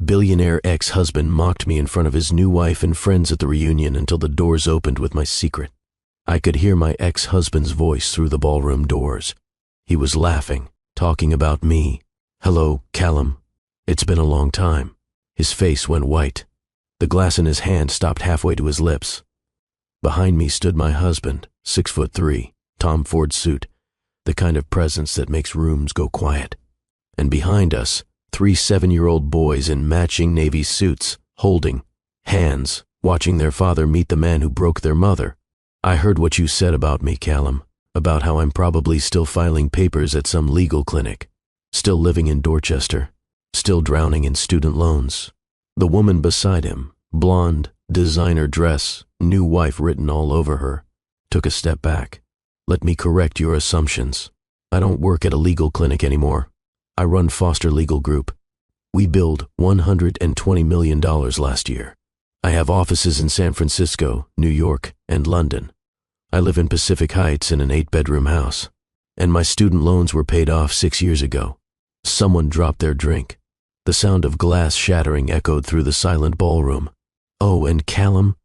Billionaire ex-husband mocked me in front of his new wife and friends at the reunion until the doors opened with my secret. I could hear my ex-husband's voice through the ballroom doors. He was laughing, talking about me. "Hello, Callum. It's been a long time." His face went white. The glass in his hand stopped halfway to his lips. Behind me stood my husband, 6'3", Tom Ford suit, the kind of presence that makes rooms go quiet. And behind us, 3 7-year-old boys in matching navy suits, holding hands, watching their father meet the man who broke their mother. "I heard what you said about me, Callum, about how I'm probably still filing papers at some legal clinic, still living in Dorchester, still drowning in student loans." The woman beside him, blonde, designer dress, new wife written all over her, took a step back. "Let me correct your assumptions. I don't work at a legal clinic anymore. I run Foster Legal Group. We billed $120 million last year. I have offices in San Francisco, New York, and London. I live in Pacific Heights in an 8-bedroom house. And my student loans were paid off 6 years ago." Someone dropped their drink. The sound of glass shattering echoed through the silent ballroom. "Oh, and Callum,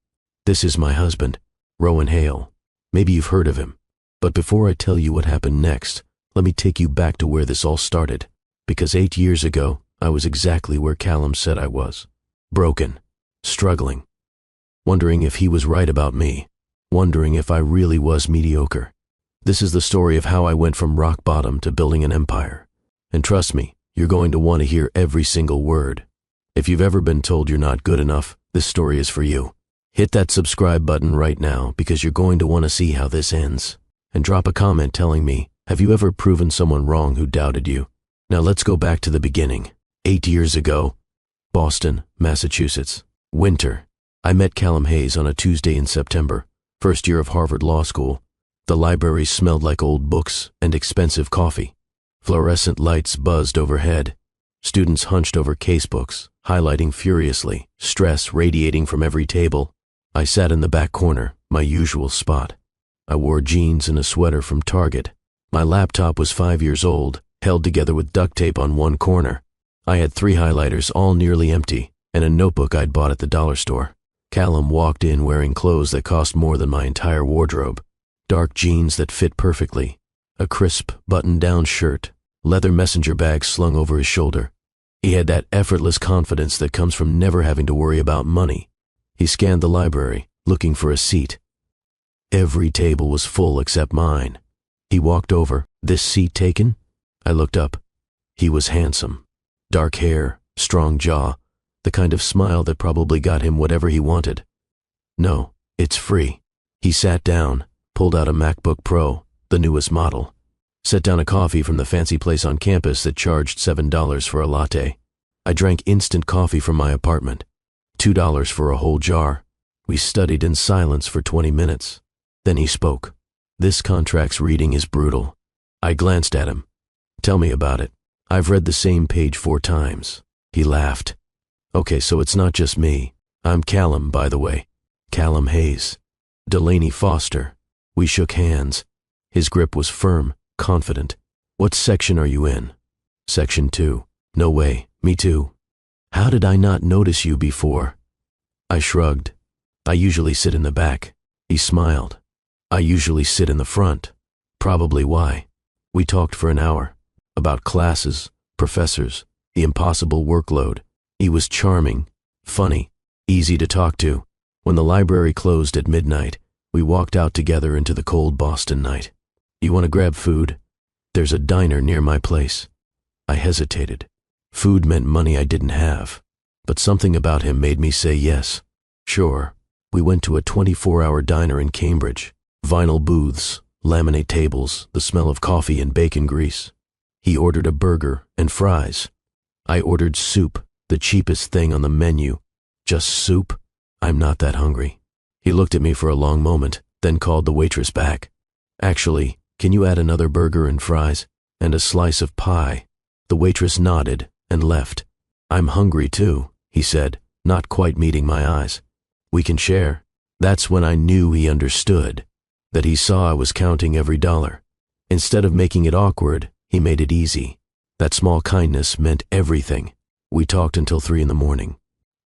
this is my husband, Rowan Hale. Maybe you've heard of him. But before I tell you what happened next, let me take you back to where this all started. Because 8 years ago, I was exactly where Callum said I was. Broken, struggling, wondering if he was right about me, wondering if I really was mediocre. This is the story of how I went from rock bottom to building an empire. And trust me, you're going to want to hear every single word. If you've ever been told you're not good enough, this story is for you. Hit that subscribe button right now because you're going to want to see how this ends. And drop a comment telling me, have you ever proven someone wrong who doubted you? Now let's go back to the beginning. 8 years ago, Boston, Massachusetts. Winter. I met Callum Hayes on a Tuesday in September, first year of Harvard Law School. The library smelled like old books and expensive coffee. Fluorescent lights buzzed overhead. Students hunched over casebooks, highlighting furiously, stress radiating from every table. I sat in the back corner, my usual spot. I wore jeans and a sweater from Target. My laptop was 5 years old, held together with duct tape on one corner. I had 3 highlighters, all nearly empty, and a notebook I'd bought at the dollar store. Callum walked in wearing clothes that cost more than my entire wardrobe. Dark jeans that fit perfectly, a crisp button-down shirt, leather messenger bag slung over his shoulder. He had that effortless confidence that comes from never having to worry about money. He scanned the library, looking for a seat. Every table was full except mine. He walked over. "This seat taken?" I looked up. He was handsome. Dark hair, strong jaw, the kind of smile that probably got him whatever he wanted. "No, it's free." He sat down, pulled out a MacBook Pro, the newest model, set down a coffee from the fancy place on campus that charged $7 for a latte. I drank instant coffee from my apartment, $2 for a whole jar. We studied in silence for 20 minutes. Then he spoke. "This contract's reading is brutal." I glanced at him. "Tell me about it. I've read the same page 4 times. He laughed. "Okay, so it's not just me. I'm Callum, by the way. Callum Hayes. Delaney Foster." We shook hands. His grip was firm, confident. "What section are you in?" "Section 2. "No way. Me too." "How did I not notice you before?" I shrugged. "I usually sit in the back." He smiled. "I usually sit in the front." "Probably why." We talked for an hour. About classes, professors, the impossible workload. He was charming, funny, easy to talk to. When the library closed at midnight, we walked out together into the cold Boston night. "You want to grab food? There's a diner near my place." I hesitated. Food meant money I didn't have, but something about him made me say yes. Sure. We went to a 24-hour diner in Cambridge. Vinyl booths, laminate tables, the smell of coffee and bacon grease. He ordered a burger and fries. I ordered soup, the cheapest thing on the menu. "Just soup? I'm not that hungry." He looked at me for a long moment, then called the waitress back. "Actually, can you add another burger and fries? And a slice of pie?" The waitress nodded and left. "I'm hungry too," he said, not quite meeting my eyes. "We can share." That's when I knew he understood, that he saw I was counting every dollar. Instead of making it awkward, he made it easy. That small kindness meant everything. We talked until 3 in the morning.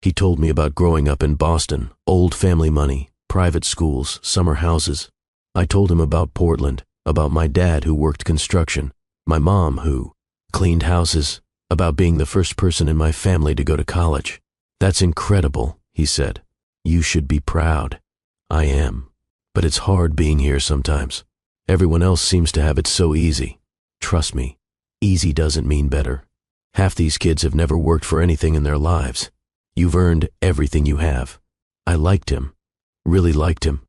He told me about growing up in Boston, old family money, private schools, summer houses. I told him about Portland, about my dad who worked construction, my mom who cleaned houses, about being the first person in my family to go to college. That's incredible, he said. You should be proud. I am. But it's hard being here sometimes. Everyone else seems to have it so easy. Trust me, easy doesn't mean better. Half these kids have never worked for anything in their lives. You've earned everything you have. I liked him, really liked him.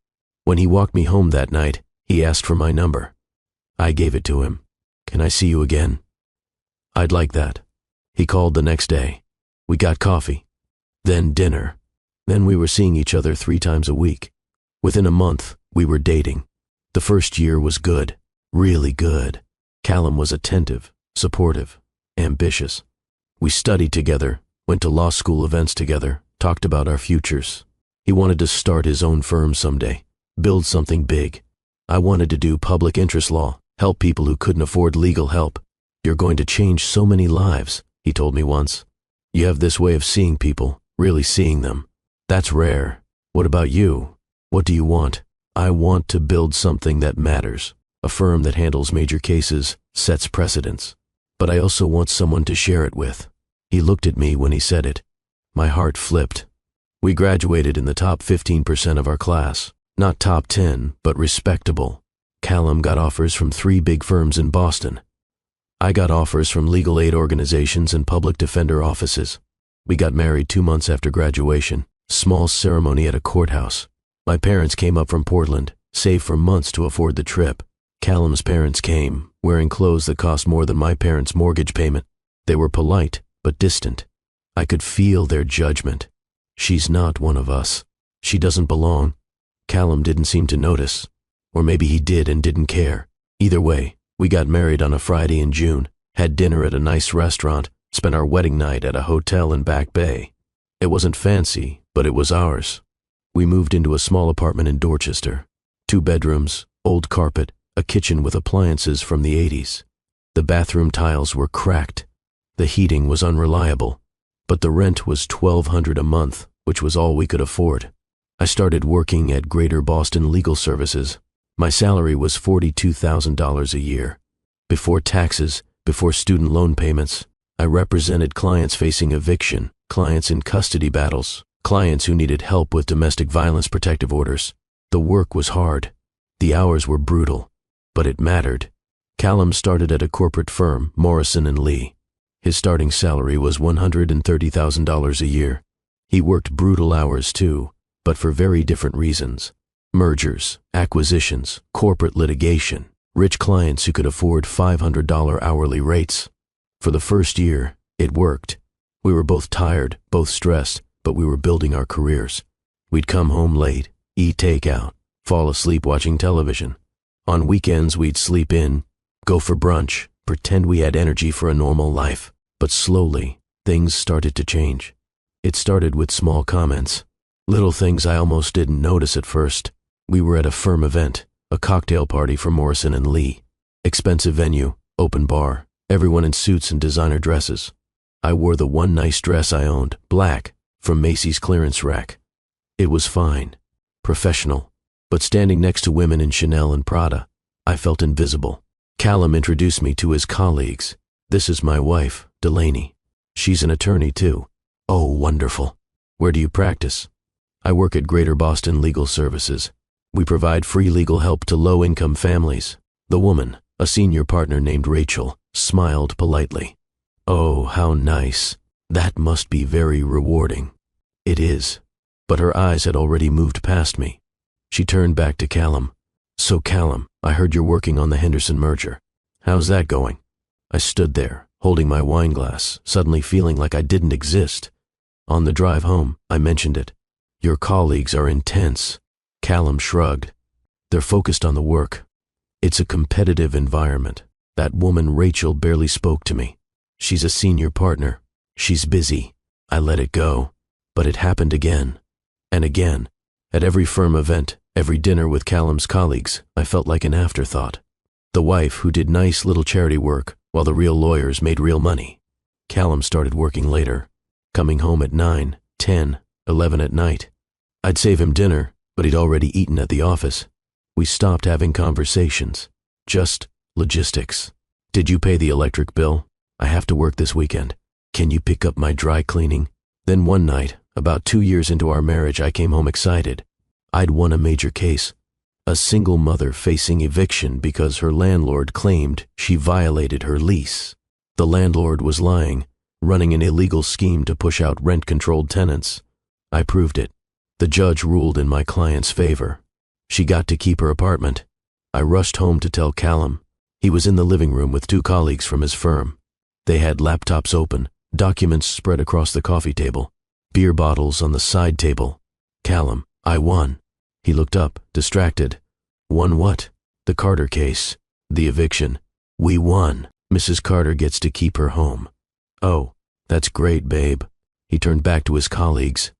When he walked me home that night, he asked for my number. I gave it to him. Can I see you again? I'd like that. He called the next day. We got coffee. Then dinner. Then we were seeing each other 3 times a week. Within a month, we were dating. The first year was good, really good. Callum was attentive, supportive, ambitious. We studied together, went to law school events together, talked about our futures. He wanted to start his own firm someday, build something big. I wanted to do public interest law, help people who couldn't afford legal help. You're going to change so many lives, he told me once. You have this way of seeing people, really seeing them. That's rare. What about you? What do you want? I want to build something that matters, a firm that handles major cases, sets precedents. But I also want someone to share it with. He looked at me when he said it. My heart flipped. We graduated in the top 15% of our class. Not top 10, but respectable. Callum got offers from 3 big firms in Boston. I got offers from legal aid organizations and public defender offices. We got married 2 months after graduation. Small ceremony at a courthouse. My parents came up from Portland, saved for months to afford the trip. Callum's parents came, wearing clothes that cost more than my parents' mortgage payment. They were polite, but distant. I could feel their judgment. She's not one of us. She doesn't belong. Callum didn't seem to notice. Or maybe he did and didn't care. Either way, we got married on a Friday in June, had dinner at a nice restaurant, spent our wedding night at a hotel in Back Bay. It wasn't fancy, but it was ours. We moved into a small apartment in Dorchester. 2 bedrooms, old carpet, a kitchen with appliances from the 80s. The bathroom tiles were cracked. The heating was unreliable. But the rent was $1,200 a month, which was all we could afford. I started working at Greater Boston Legal Services. My salary was $42,000 a year. Before taxes, before student loan payments, I represented clients facing eviction, clients in custody battles, clients who needed help with domestic violence protective orders. The work was hard. The hours were brutal. But it mattered. Callum started at a corporate firm, Morrison & Lee. His starting salary was $130,000 a year. He worked brutal hours too, but for very different reasons. Mergers, acquisitions, corporate litigation, rich clients who could afford $500 hourly rates. For the first year, it worked. We were both tired, both stressed, but we were building our careers. We'd come home late, eat takeout, fall asleep watching television. On weekends, we'd sleep in, go for brunch, pretend we had energy for a normal life. But slowly, things started to change. It started with small comments, little things I almost didn't notice at first. We were at a firm event, a cocktail party for Morrison & Lee. Expensive venue, open bar, everyone in suits and designer dresses. I wore the one nice dress I owned, black, from Macy's clearance rack. It was fine, professional, but standing next to women in Chanel and Prada, I felt invisible. Callum introduced me to his colleagues. This is my wife, Delaney. She's an attorney too. Oh, wonderful. Where do you practice? I work at Greater Boston Legal Services. We provide free legal help to low-income families. The woman, a senior partner named Rachel, smiled politely. Oh, how nice. That must be very rewarding. It is. But her eyes had already moved past me. She turned back to Callum. So Callum, I heard you're working on the Henderson merger. How's that going? I stood there, holding my wine glass, suddenly feeling like I didn't exist. On the drive home, I mentioned it. Your colleagues are intense. Callum shrugged. They're focused on the work. It's a competitive environment. That woman Rachel barely spoke to me. She's a senior partner. She's busy. I let it go. But it happened again. And again. At every firm event, every dinner with Callum's colleagues, I felt like an afterthought. The wife who did nice little charity work, while the real lawyers made real money. Callum started working later, coming home at 9, 10, 11 at night. I'd save him dinner, but he'd already eaten at the office. We stopped having conversations. Just logistics. Did you pay the electric bill? I have to work this weekend. Can you pick up my dry cleaning? Then one night, about 2 years into our marriage, I came home excited. I'd won a major case. A single mother facing eviction because her landlord claimed she violated her lease. The landlord was lying, running an illegal scheme to push out rent-controlled tenants. I proved it. The judge ruled in my client's favor. She got to keep her apartment. I rushed home to tell Callum. He was in the living room with 2 colleagues from his firm. They had laptops open, documents spread across the coffee table, beer bottles on the side table. Callum, I won. He looked up, distracted. Won what? The Carter case. The eviction. We won. Mrs. Carter gets to keep her home. Oh, that's great, babe. He turned back to his colleagues.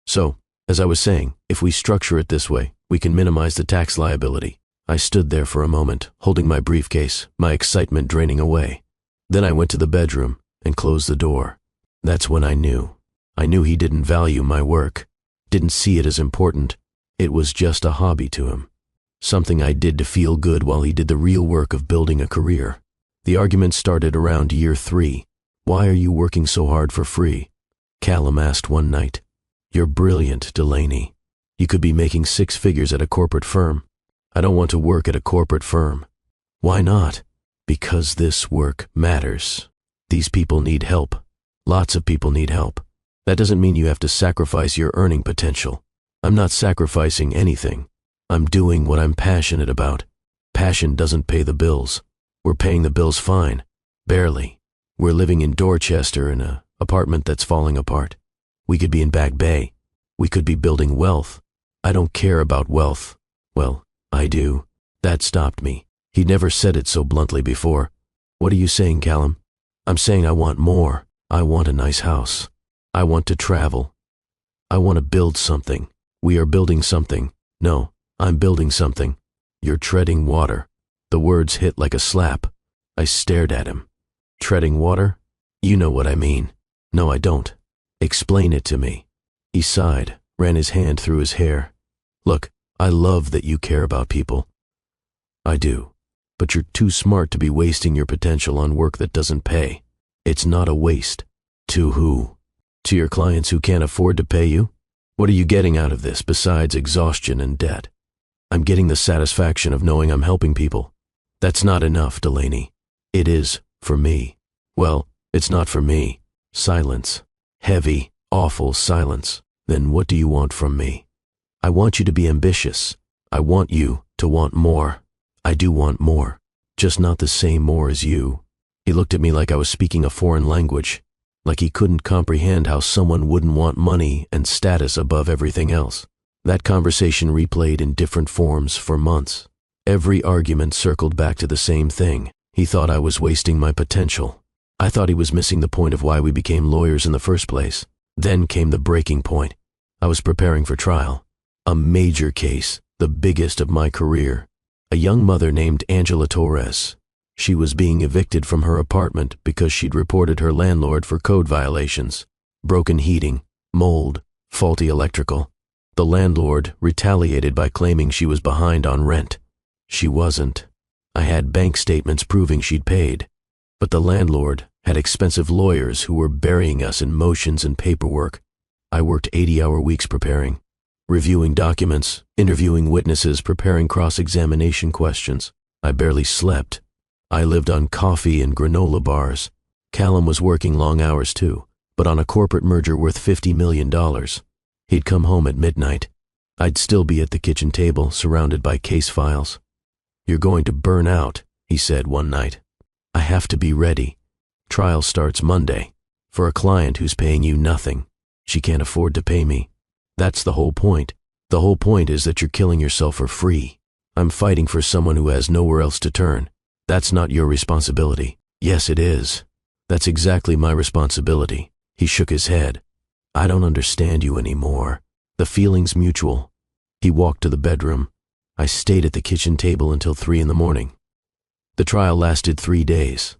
So, as I was saying, if we structure it this way, we can minimize the tax liability. I stood there for a moment, holding my briefcase, my excitement draining away. Then I went to the bedroom and closed the door. That's when I knew. I knew he didn't value my work, didn't see it as important. It was just a hobby to him. Something I did to feel good while he did the real work of building a career. The argument started around year 3. Why are you working so hard for free? Callum asked one night. You're brilliant, Delaney. You could be making 6 figures at a corporate firm. I don't want to work at a corporate firm. Why not? Because this work matters. These people need help. Lots of people need help. That doesn't mean you have to sacrifice your earning potential. I'm not sacrificing anything. I'm doing what I'm passionate about. Passion doesn't pay the bills. We're paying the bills fine. Barely. We're living in Dorchester in an apartment that's falling apart. We could be in Back Bay. We could be building wealth. I don't care about wealth. Well, I do. That stopped me. He'd never said it so bluntly before. What are you saying, Callum? I'm saying I want more. I want a nice house. I want to travel. I want to build something. We are building something. No, I'm building something. You're treading water. The words hit like a slap. I stared at him. Treading water? You know what I mean. No, I don't. Explain it to me. He sighed, ran his hand through his hair. Look, I love that you care about people. I do. But you're too smart to be wasting your potential on work that doesn't pay. It's not a waste. To who? To your clients who can't afford to pay you? What are you getting out of this besides exhaustion and debt? I'm getting the satisfaction of knowing I'm helping people. That's not enough, Delaney. It is for me. Well, it's not for me. Silence. Heavy, awful silence. Then what do you want from me? I want you to be ambitious. I want you to want more. I do want more. Just not the same more as you. He looked at me like I was speaking a foreign language, like he couldn't comprehend how someone wouldn't want money and status above everything else. That conversation replayed in different forms for months. Every argument circled back to the same thing. He thought I was wasting my potential. I thought he was missing the point of why we became lawyers in the first place. Then came the breaking point. I was preparing for trial. A major case, the biggest of my career. A young mother named Angela Torres. She was being evicted from her apartment because she'd reported her landlord for code violations. Broken heating, mold, faulty electrical. The landlord retaliated by claiming she was behind on rent. She wasn't. I had bank statements proving she'd paid. But the landlord had expensive lawyers who were burying us in motions and paperwork. I worked 80-hour weeks preparing, reviewing documents, interviewing witnesses, preparing cross-examination questions. I barely slept. I lived on coffee and granola bars. Callum was working long hours too, but on a corporate merger worth $50 million. He'd come home at midnight. I'd still be at the kitchen table, surrounded by case files. You're going to burn out, he said one night. I have to be ready. Trial starts Monday. For a client who's paying you nothing. She can't afford to pay me. That's the whole point. The whole point is that you're killing yourself for free. I'm fighting for someone who has nowhere else to turn. That's not your responsibility. Yes, it is. That's exactly my responsibility. He shook his head. I don't understand you anymore. The feeling's mutual. He walked to the bedroom. I stayed at the kitchen table until 3 in the morning. The trial lasted 3 days.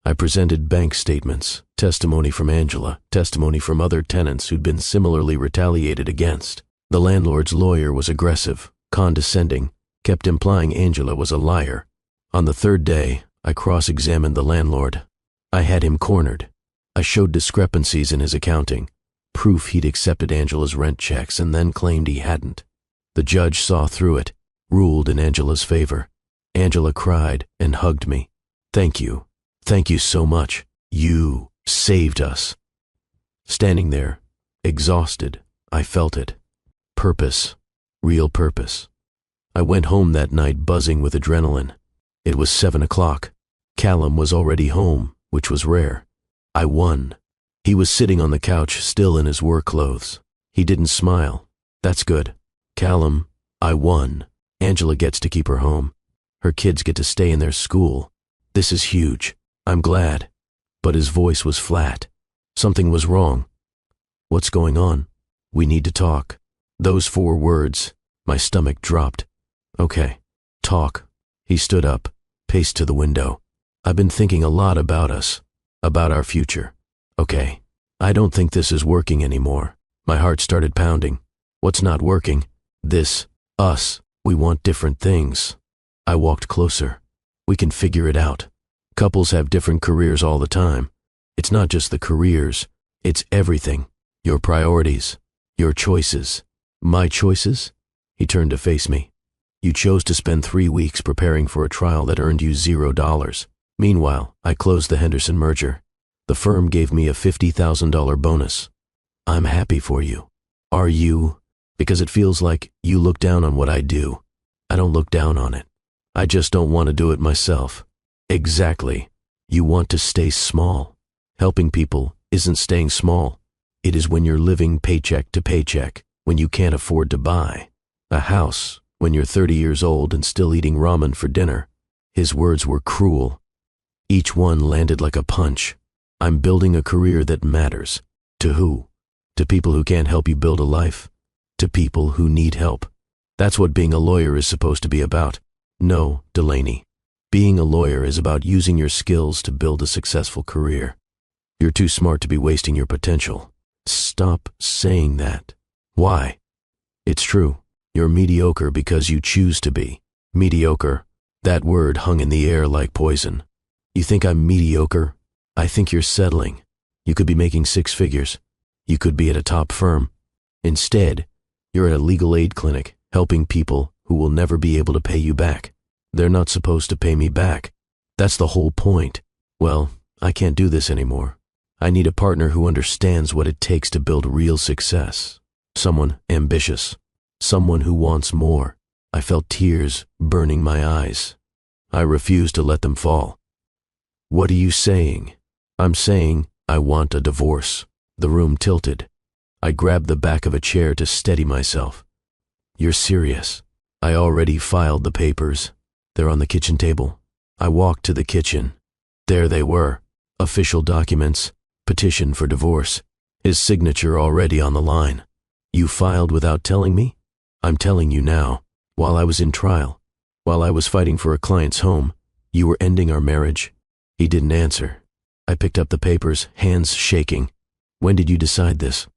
I presented bank statements, testimony from Angela, testimony from other tenants who'd been similarly retaliated against. The landlord's lawyer was aggressive, condescending, kept implying Angela was a liar. On the third day, I cross-examined the landlord. I had him cornered. I showed discrepancies in his accounting, proof he'd accepted Angela's rent checks and then claimed he hadn't. The judge saw through it, ruled in Angela's favor. Angela cried and hugged me. Thank you. Thank you so much. You saved us. Standing there, exhausted, I felt it. Purpose. Real purpose. I went home that night buzzing with adrenaline. It was 7 o'clock. Callum was already home, which was rare. I won. He was sitting on the couch, still in his work clothes. He didn't smile. That's good. Callum, I won. Angela gets to keep her home. Her kids get to stay in their school. This is huge. I'm glad. But his voice was flat. Something was wrong. What's going on? We need to talk. Those 4 words. My stomach dropped. Okay. Talk. He stood up, paced to the window. I've been thinking a lot about us. About our future. Okay. I don't think this is working anymore. My heart started pounding. What's not working? This. Us. We want different things. I walked closer. We can figure it out. Couples have different careers all the time. It's not just the careers. It's everything. Your priorities. Your choices. My choices? He turned to face me. You chose to spend 3 weeks preparing for a trial that earned you $0. Meanwhile, I closed the Henderson merger. The firm gave me a $50,000 bonus. I'm happy for you. Are you? Because it feels like you look down on what I do. I don't look down on it. I just don't want to do it myself. Exactly. You want to stay small. Helping people isn't staying small. It is when you're living paycheck to paycheck, when you can't afford to buy a house, when you're 30 years old and still eating ramen for dinner. His words were cruel. Each one landed like a punch. I'm building a career that matters. To who? To people who can't help you build a life. To people who need help. That's what being a lawyer is supposed to be about. No, Delaney. Being a lawyer is about using your skills to build a successful career. You're too smart to be wasting your potential. Stop saying that. Why? It's true. You're mediocre because you choose to be. Mediocre. That word hung in the air like poison. You think I'm mediocre? I think you're settling. You could be making 6 figures. You could be at a top firm. Instead, you're at a legal aid clinic helping people who will never be able to pay you back. They're not supposed to pay me back. That's the whole point. Well, I can't do this anymore. I need a partner who understands what it takes to build real success. Someone ambitious. Someone who wants more. I felt tears burning my eyes. I refused to let them fall. What are you saying? I'm saying I want a divorce. The room tilted. I grabbed the back of a chair to steady myself. You're serious. I already filed the papers. They're on the kitchen table. I walked to the kitchen. There they were. Official documents. Petition for divorce. His signature already on the line. You filed without telling me? I'm telling you now. While I was in trial, while I was fighting for a client's home, you were ending our marriage? He didn't answer. I picked up the papers, hands shaking. When did you decide this?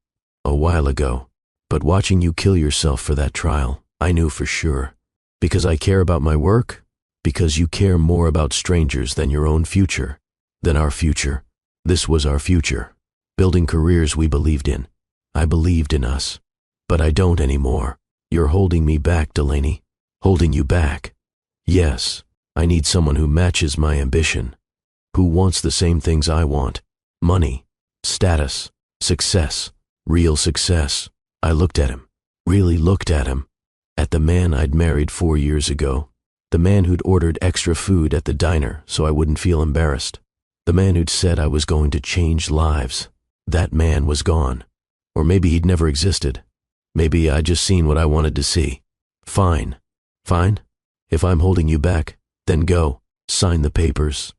A while ago. But watching you kill yourself for that trial, I knew for sure. Because I care about my work? Because you care more about strangers than your own future? Than our future? This was our future. Building careers we believed in. I believed in us. But I don't anymore. You're holding me back, Delaney. Holding you back. Yes, I need someone who matches my ambition. Who wants the same things I want. Money, status, success, real success. I looked at him. Really looked at him. At the man I'd married 4 years ago. The man who'd ordered extra food at the diner so I wouldn't feel embarrassed. The man who'd said I was going to change lives. That man was gone. Or maybe he'd never existed. Maybe I'd just seen what I wanted to see. Fine. Fine? If I'm holding you back, then go. Sign the papers.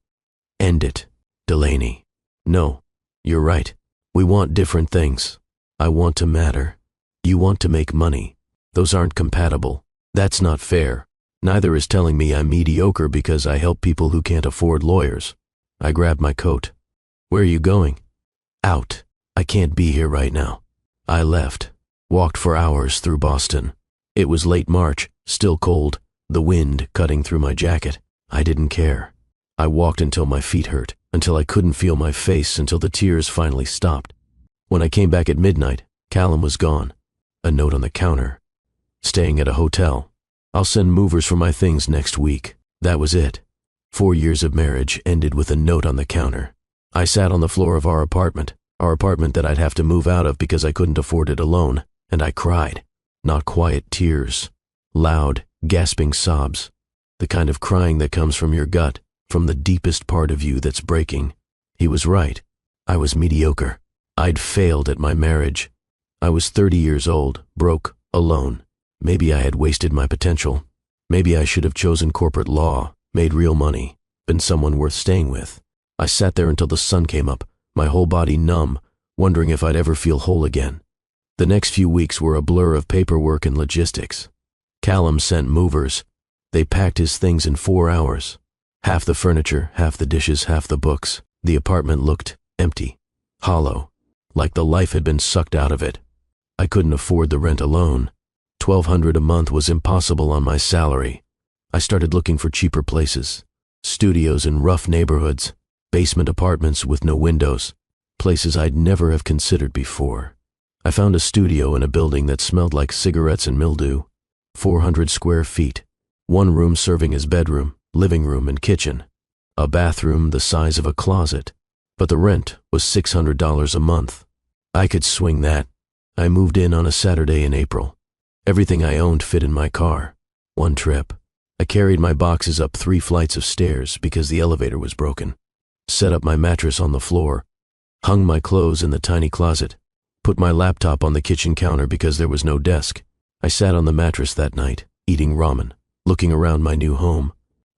End it. Delaney. No, you're right. We want different things. I want to matter. You want to make money. Those aren't compatible. That's not fair. Neither is telling me I'm mediocre because I help people who can't afford lawyers. I grabbed my coat. Where are you going? Out. I can't be here right now. I left. Walked for hours through Boston. It was late March, still cold, the wind cutting through my jacket. I didn't care. I walked until my feet hurt, until I couldn't feel my face, until the tears finally stopped. When I came back at midnight, Callum was gone. A note on the counter. Staying at a hotel. I'll send movers for my things next week. That was it. 4 years of marriage ended with a note on the counter. I sat on the floor of our apartment that I'd have to move out of because I couldn't afford it alone, and I cried. Not quiet tears. Loud, gasping sobs. The kind of crying that comes from your gut, from the deepest part of you that's breaking. He was right. I was mediocre. I'd failed at my marriage. I was 30 years old, broke, alone. Maybe I had wasted my potential. Maybe I should have chosen corporate law, made real money, been someone worth staying with. I sat there until the sun came up, my whole body numb, wondering if I'd ever feel whole again. The next few weeks were a blur of paperwork and logistics. Callum sent movers. They packed his things in 4 hours. Half the furniture, half the dishes, half the books. The apartment looked empty, hollow, like the life had been sucked out of it. I couldn't afford the rent alone. $1,200 a month was impossible on my salary. I started looking for cheaper places. Studios in rough neighborhoods, basement apartments with no windows, places I'd never have considered before. I found a studio in a building that smelled like cigarettes and mildew. 400 square feet. One room serving as bedroom, living room, and kitchen. A bathroom the size of a closet. But the rent was $600 a month. I could swing that. I moved in on a Saturday in April. Everything I owned fit in my car. One trip. I carried my boxes up 3 flights of stairs because the elevator was broken. Set up my mattress on the floor. Hung my clothes in the tiny closet. Put my laptop on the kitchen counter because there was no desk. I sat on the mattress that night, eating ramen, looking around my new home.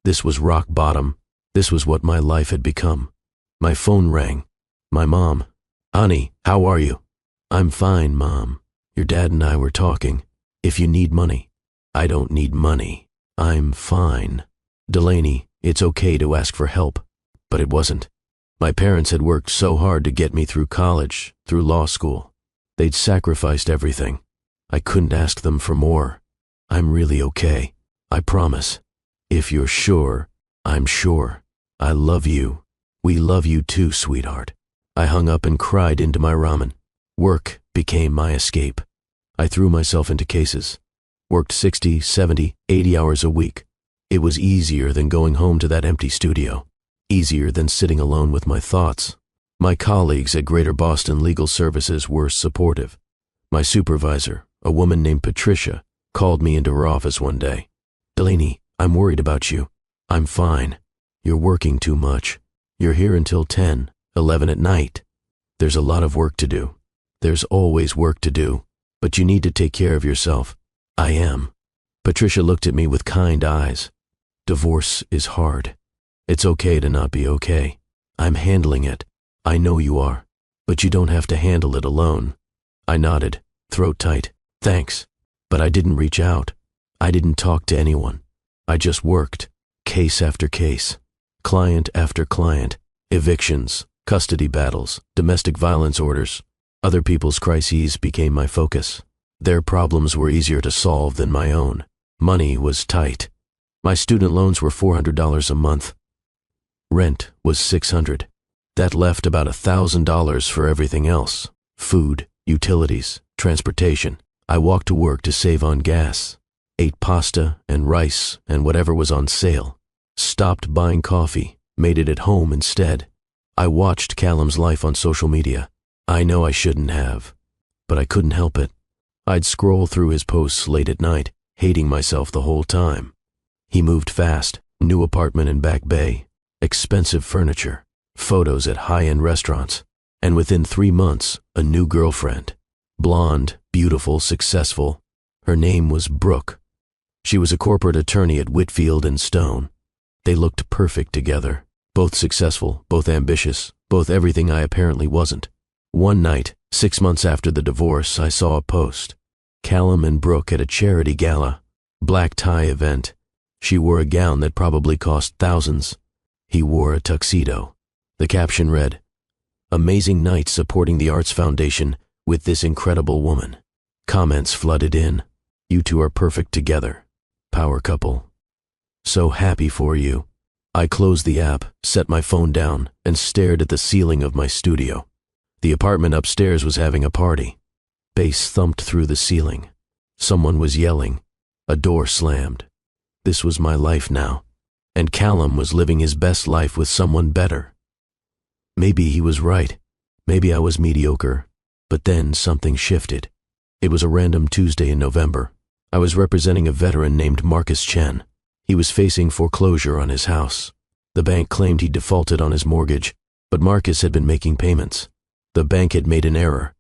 This was rock bottom. This was what my life had become. My phone rang. My mom. "Ani, how are you?" "I'm fine, Mom. Your dad and I were talking. If you need money." "I don't need money. I'm fine." "Delaney, it's okay to ask for help." But it wasn't. My parents had worked so hard to get me through college, through law school. They'd sacrificed everything. I couldn't ask them for more. "I'm really okay. I promise." "If you're sure, I'm sure. I love you. We love you too, sweetheart." I hung up and cried into my ramen. Work became my escape. I threw myself into cases. Worked 60, 70, 80 hours a week. It was easier than going home to that empty studio. Easier than sitting alone with my thoughts. My colleagues at Greater Boston Legal Services were supportive. My supervisor, a woman named Patricia, called me into her office one day. "Delaney, I'm worried about you." "I'm fine. You're working too much. You're here until 10, 11 at night. There's a lot of work to do. There's always work to do, but you need to take care of yourself." "I am." Patricia looked at me with kind eyes. "Divorce is hard. It's okay to not be okay. I'm handling it. I know you are, but you don't have to handle it alone." I nodded, throat tight. "Thanks." But I didn't reach out. I didn't talk to anyone. I just worked, case after case, client after client, evictions, custody battles, domestic violence orders. Other people's crises became my focus. Their problems were easier to solve than my own. Money was tight. My student loans were $400 a month. Rent was $600. That left about $1,000 for everything else. Food, utilities, transportation. I walked to work to save on gas. Ate pasta and rice and whatever was on sale. Stopped buying coffee, made it at home instead. I watched Callum's life on social media. I know I shouldn't have, but I couldn't help it. I'd scroll through his posts late at night, hating myself the whole time. He moved fast, new apartment in Back Bay, expensive furniture, photos at high-end restaurants, and within 3 months, a new girlfriend. Blonde, beautiful, successful. Her name was Brooke. She was a corporate attorney at Whitfield and Stone. They looked perfect together, both successful, both ambitious, both everything I apparently wasn't. One night, 6 months after the divorce, I saw a post. Callum and Brooke at a charity gala, black tie event. She wore a gown that probably cost thousands. He wore a tuxedo. The caption read, "Amazing night supporting the Arts Foundation with this incredible woman." Comments flooded in. "You two are perfect together. Power couple. So happy for you." I closed the app, set my phone down, and stared at the ceiling of my studio. The apartment upstairs was having a party. Bass thumped through the ceiling. Someone was yelling. A door slammed. This was my life now. And Callum was living his best life with someone better. Maybe he was right. Maybe I was mediocre. But then something shifted. It was a random Tuesday in November. I was representing a veteran named Marcus Chen. He was facing foreclosure on his house. The bank claimed he defaulted on his mortgage, but Marcus had been making payments. The bank had made an error,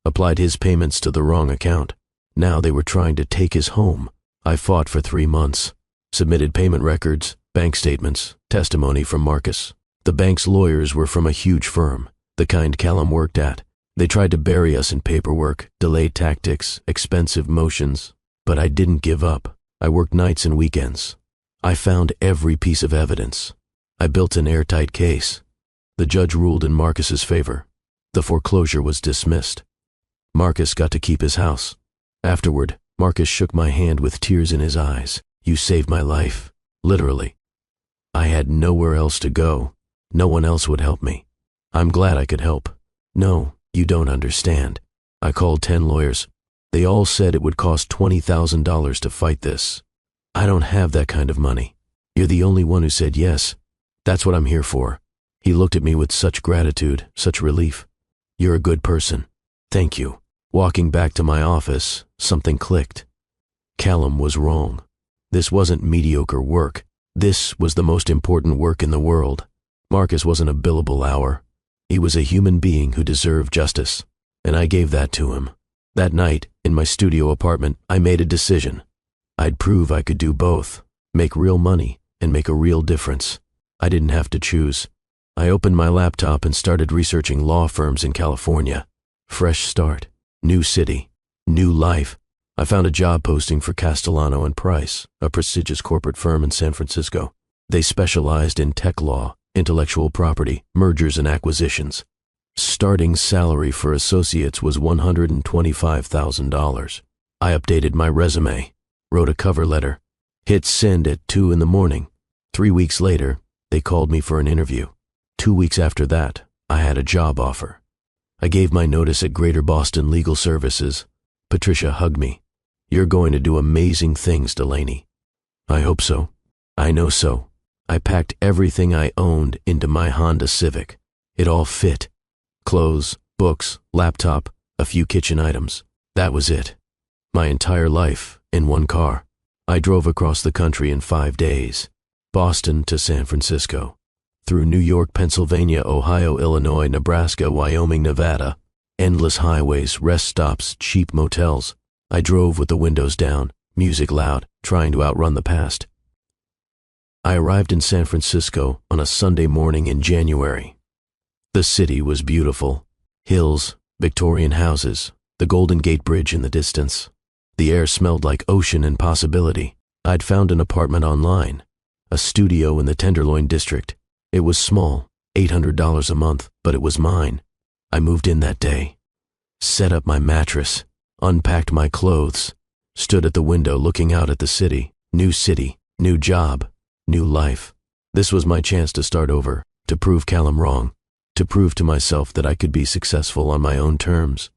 applied his payments to the wrong account. Now they were trying to take his home. I fought for 3 months, submitted payment records, bank statements, testimony from Marcus. The bank's lawyers were from a huge firm, the kind Callum worked at. They tried to bury us in paperwork, delay tactics, expensive motions. But I didn't give up. I worked nights and weekends. I found every piece of evidence. I built an airtight case. The judge ruled in Marcus's favor. The foreclosure was dismissed. Marcus got to keep his house. Afterward, Marcus shook my hand with tears in his eyes. "You saved my life." Literally. I had nowhere else to go. No one else would help me. I'm glad I could help. "No, you don't understand." I called 10 lawyers. They all said it would cost $20,000 to fight this. "I don't have that kind of money. You're the only one who said yes. That's what I'm here for." He looked at me with such gratitude, such relief. "You're a good person. Thank you." Walking back to my office, something clicked. Callum was wrong. This wasn't mediocre work. This was the most important work in the world. Marcus wasn't a billable hour. He was a human being who deserved justice, and I gave that to him. That night, in my studio apartment, I made a decision. I'd prove I could do both, make real money and make a real difference. I didn't have to choose. I opened my laptop and started researching law firms in California. Fresh start, new city, new life. I found a job posting for Castellano and Price, a prestigious corporate firm in San Francisco. They specialized in tech law, intellectual property, mergers and acquisitions. Starting salary for associates was $125,000. I updated my resume, wrote a cover letter, hit send at 2 in the morning. 3 weeks later, they called me for an interview. 2 weeks after that, I had a job offer. I gave my notice at Greater Boston Legal Services. Patricia hugged me. "You're going to do amazing things, Delaney." I hope so. I know so. I packed everything I owned into my Honda Civic. It all fit. Clothes, books, laptop, a few kitchen items. That was it. My entire life in one car. I drove across the country in 5 days. Boston to San Francisco. Through New York, Pennsylvania, Ohio, Illinois, Nebraska, Wyoming, Nevada. Endless highways, rest stops, cheap motels. I drove with the windows down, music loud, trying to outrun the past. I arrived in San Francisco on a Sunday morning in January. The city was beautiful. Hills, Victorian houses, the Golden Gate Bridge in the distance. The air smelled like ocean and possibility. I'd found an apartment online, a studio in the Tenderloin district. It was small, $800 a month, but it was mine. I moved in that day, set up my mattress, unpacked my clothes, stood at the window looking out at the city, new job, new life. This was my chance to start over, to prove Callum wrong, to prove to myself that I could be successful on my own terms.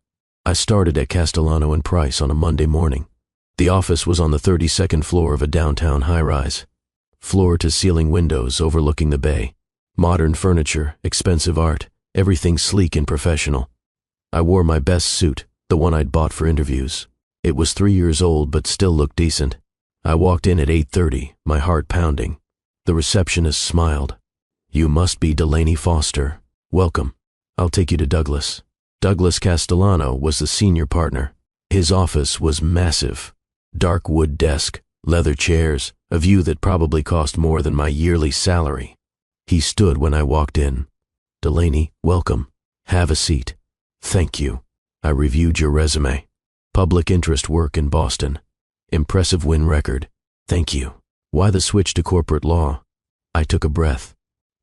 I started at Castellano and Price on a Monday morning. The office was on the 32nd floor of a downtown high-rise. Floor-to-ceiling windows overlooking the bay. Modern furniture, expensive art, everything sleek and professional. I wore my best suit, the one I'd bought for interviews. It was 3 years old but still looked decent. I walked in at 8:30, my heart pounding. The receptionist smiled. "You must be Delaney Foster. Welcome. I'll take you to Douglas." Douglas Castellano was the senior partner. His office was massive. Dark wood desk, leather chairs, a view that probably cost more than my yearly salary. He stood when I walked in. "Delaney, welcome. Have a seat." "Thank you. I reviewed your resume. Public interest work in Boston. Impressive win record. Thank you. Why the switch to corporate law?" I took a breath.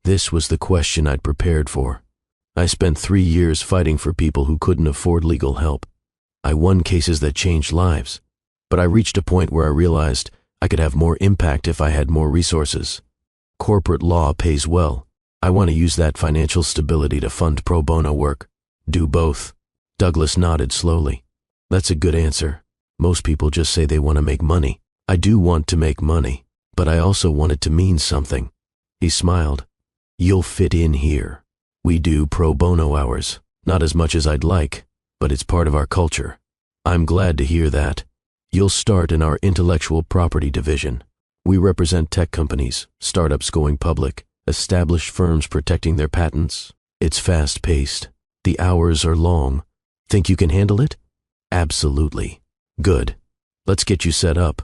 This was the question I'd prepared for. I spent 3 years fighting for people who couldn't afford legal help. I won cases that changed lives, but I reached a point where I realized I could have more impact if I had more resources. Corporate law pays well. I want to use that financial stability to fund pro bono work. Do both. Douglas nodded slowly. That's a good answer. Most people just say they want to make money. I do want to make money, but I also want it to mean something. He smiled. You'll fit in here. We do pro bono hours. Not as much as I'd like, but it's part of our culture. I'm glad to hear that. You'll start in our intellectual property division. We represent tech companies, startups going public, established firms protecting their patents. It's fast-paced. The hours are long. Think you can handle it? Absolutely. Good. Let's get you set up.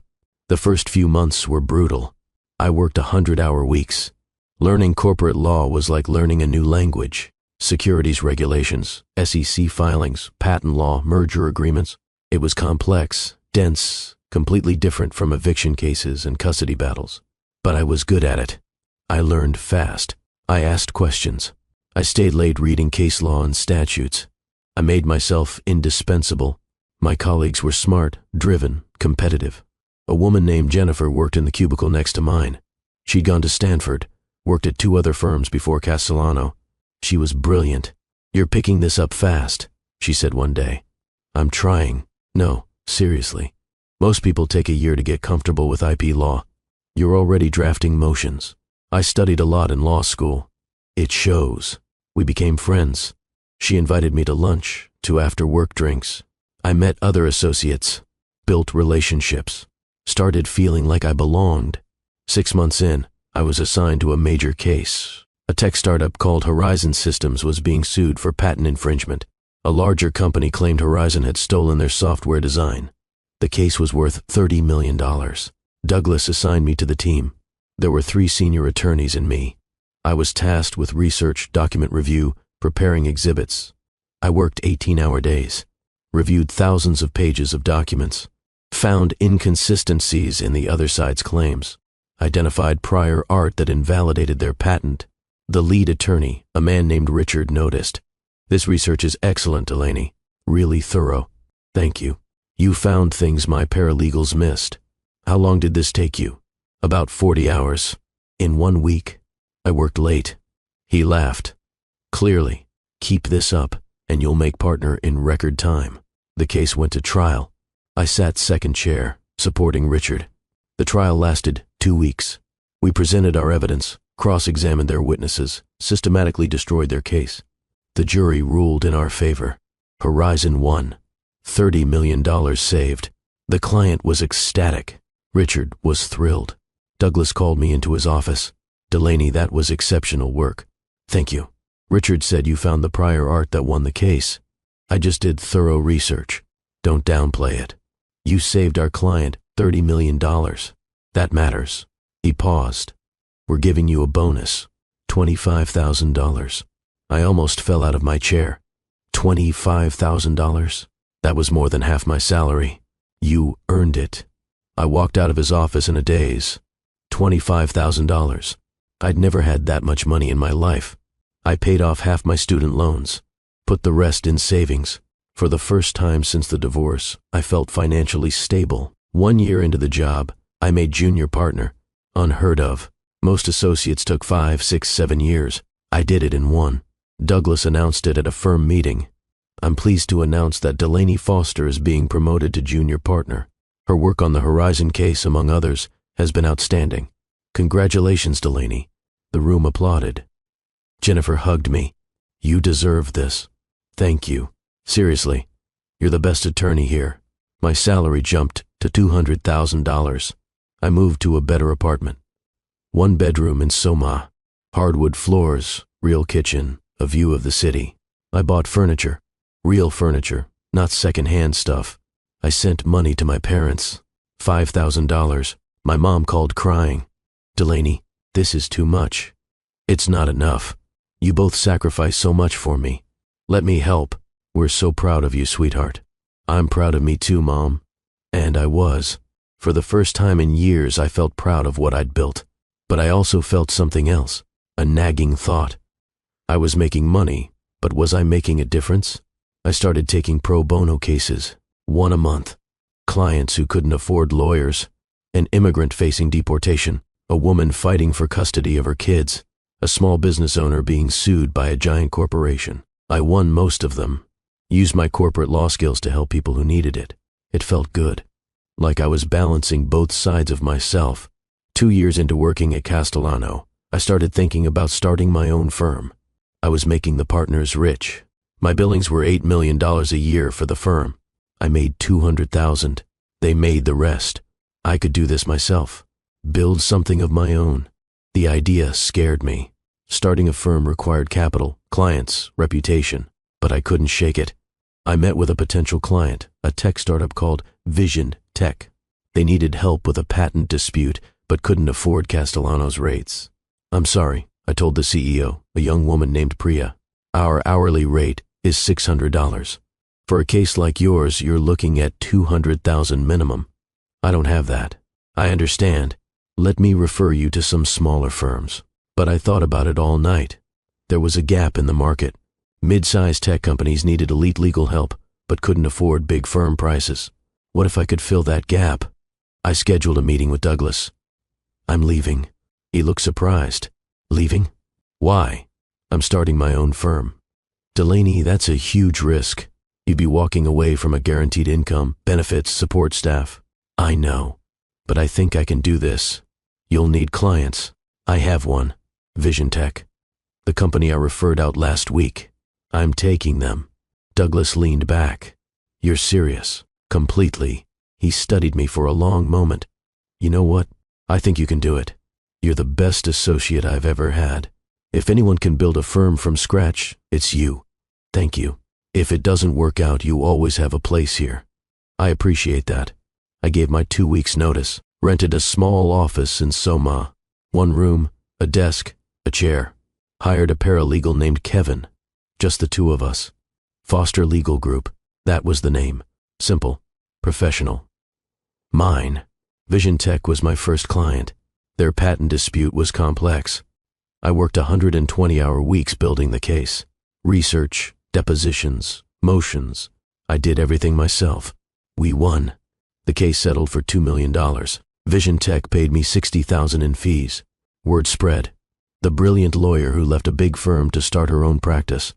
The first few months were brutal. I worked 100-hour weeks. Learning corporate law was like learning a new language. Securities regulations, SEC filings, patent law, merger agreements. It was complex, dense, completely different from eviction cases and custody battles. But I was good at it. I learned fast. I asked questions. I stayed late reading case law and statutes. I made myself indispensable. My colleagues were smart, driven, competitive. A woman named Jennifer worked in the cubicle next to mine. She'd gone to Stanford, worked at 2 other firms before Castellano. She was brilliant. You're picking this up fast, she said one day. I'm trying. No, seriously. Most people take a year to get comfortable with IP law. You're already drafting motions. I studied a lot in law school. It shows. We became friends. She invited me to lunch, to after-work drinks. I met other associates, built relationships, started feeling like I belonged. 6 months in, I was assigned to a major case. A tech startup called Horizon Systems was being sued for patent infringement. A larger company claimed Horizon had stolen their software design. The case was worth $30 million. Douglas assigned me to the team. There were 3 senior attorneys and me. I was tasked with research, document review, preparing exhibits. I worked 18-hour days, reviewed thousands of pages of documents, found inconsistencies in the other side's claims, identified prior art that invalidated their patent. The lead attorney, a man named Richard, noticed. This research is excellent, Delaney. Really thorough. Thank you. You found things my paralegals missed. How long did this take you? About 40 hours. In 1 week. I worked late. He laughed. Clearly, keep this up, and you'll make partner in record time. The case went to trial. I sat second chair, supporting Richard. The trial lasted 2 weeks. We presented our evidence, cross-examined their witnesses, systematically destroyed their case. The jury ruled in our favor. Horizon won. $30 million saved. The client was ecstatic. Richard was thrilled. Douglas called me into his office. Delaney, that was exceptional work. Thank you. Richard said you found the prior art that won the case. I just did thorough research. Don't downplay it. You saved our client $30 million. That matters. He paused. We're giving you a bonus. $25,000. I almost fell out of my chair. $25,000? That was more than half my salary. You earned it. I walked out of his office in a daze. $25,000. I'd never had that much money in my life. I paid off half my student loans, put the rest in savings. For the first time since the divorce, I felt financially stable. 1 year into the job, I made junior partner. Unheard of. Most associates took 5, 6, 7 years. I did it in 1. Douglas announced it at a firm meeting. I'm pleased to announce that Delaney Foster is being promoted to junior partner. Her work on the Horizon case, among others, has been outstanding. Congratulations, Delaney. The room applauded. Jennifer hugged me. You deserve this. Thank you. Seriously, you're the best attorney here. My salary jumped to $200,000. I moved to a better apartment. 1 bedroom in Soma. Hardwood floors, real kitchen, a view of the city. I bought furniture. Real furniture, not second-hand stuff. I sent money to my parents. $5,000. My mom called crying. Delaney, this is too much. It's not enough. You both sacrifice so much for me. Let me help. We're so proud of you, sweetheart. I'm proud of me too, Mom. And I was. For the first time in years, I felt proud of what I'd built. But I also felt something else. a nagging thought. I was making money, but was I making a difference? I started taking pro bono cases, one a month. Clients who couldn't afford lawyers, an immigrant facing deportation, a woman fighting for custody of her kids, a small business owner being sued by a giant corporation. I won most of them, used my corporate law skills to help people who needed it. It felt good, like I was balancing both sides of myself. 2 years into working at Castellano, I started thinking about starting my own firm. I was making the partners rich. My billings were $8 million a year for the firm. I made $200,000. They made the rest. I could do this myself, build something of my own. The idea scared me. Starting a firm required capital, clients, reputation, but I couldn't shake it. I met with a potential client, a tech startup called Vision Tech. They needed help with a patent dispute, but couldn't afford Castellano's rates. I'm sorry, I told the CEO, a young woman named Priya. Our hourly rate is $600. For a case like yours, you're looking at $200,000 minimum. I don't have that. I understand. Let me refer you to some smaller firms. But I thought about it all night. There was a gap in the market. Mid-sized tech companies needed elite legal help, but couldn't afford big firm prices. What if I could fill that gap? I scheduled a meeting with Douglas. I'm leaving. He looked surprised. Leaving? Why? I'm starting my own firm. Delaney, that's a huge risk. You'd be walking away from a guaranteed income, benefits, support staff. I know, but I think I can do this. You'll need clients. I have one, Vision Tech, the company I referred out last week. I'm taking them. Douglas leaned back. You're serious? Completely. He studied me for a long moment. You know what? I think you can do it. You're the best associate I've ever had. If anyone can build a firm from scratch, it's you. Thank you. If it doesn't work out, you always have a place here. I appreciate that. I gave my 2 weeks' notice, rented a small office in Soma. 1 room, a desk, a chair. Hired a paralegal named Kevin. Just the 2 of us. Foster Legal Group. That was the name. Simple. Professional. Mine. Vision Tech was my first client. Their patent dispute was complex. I worked 120-hour weeks building the case. Research, depositions, motions. I did everything myself. We won. The case settled for $2 million. Vision Tech paid me $60,000 in fees. Word spread. The brilliant lawyer who left a big firm to start her own practice.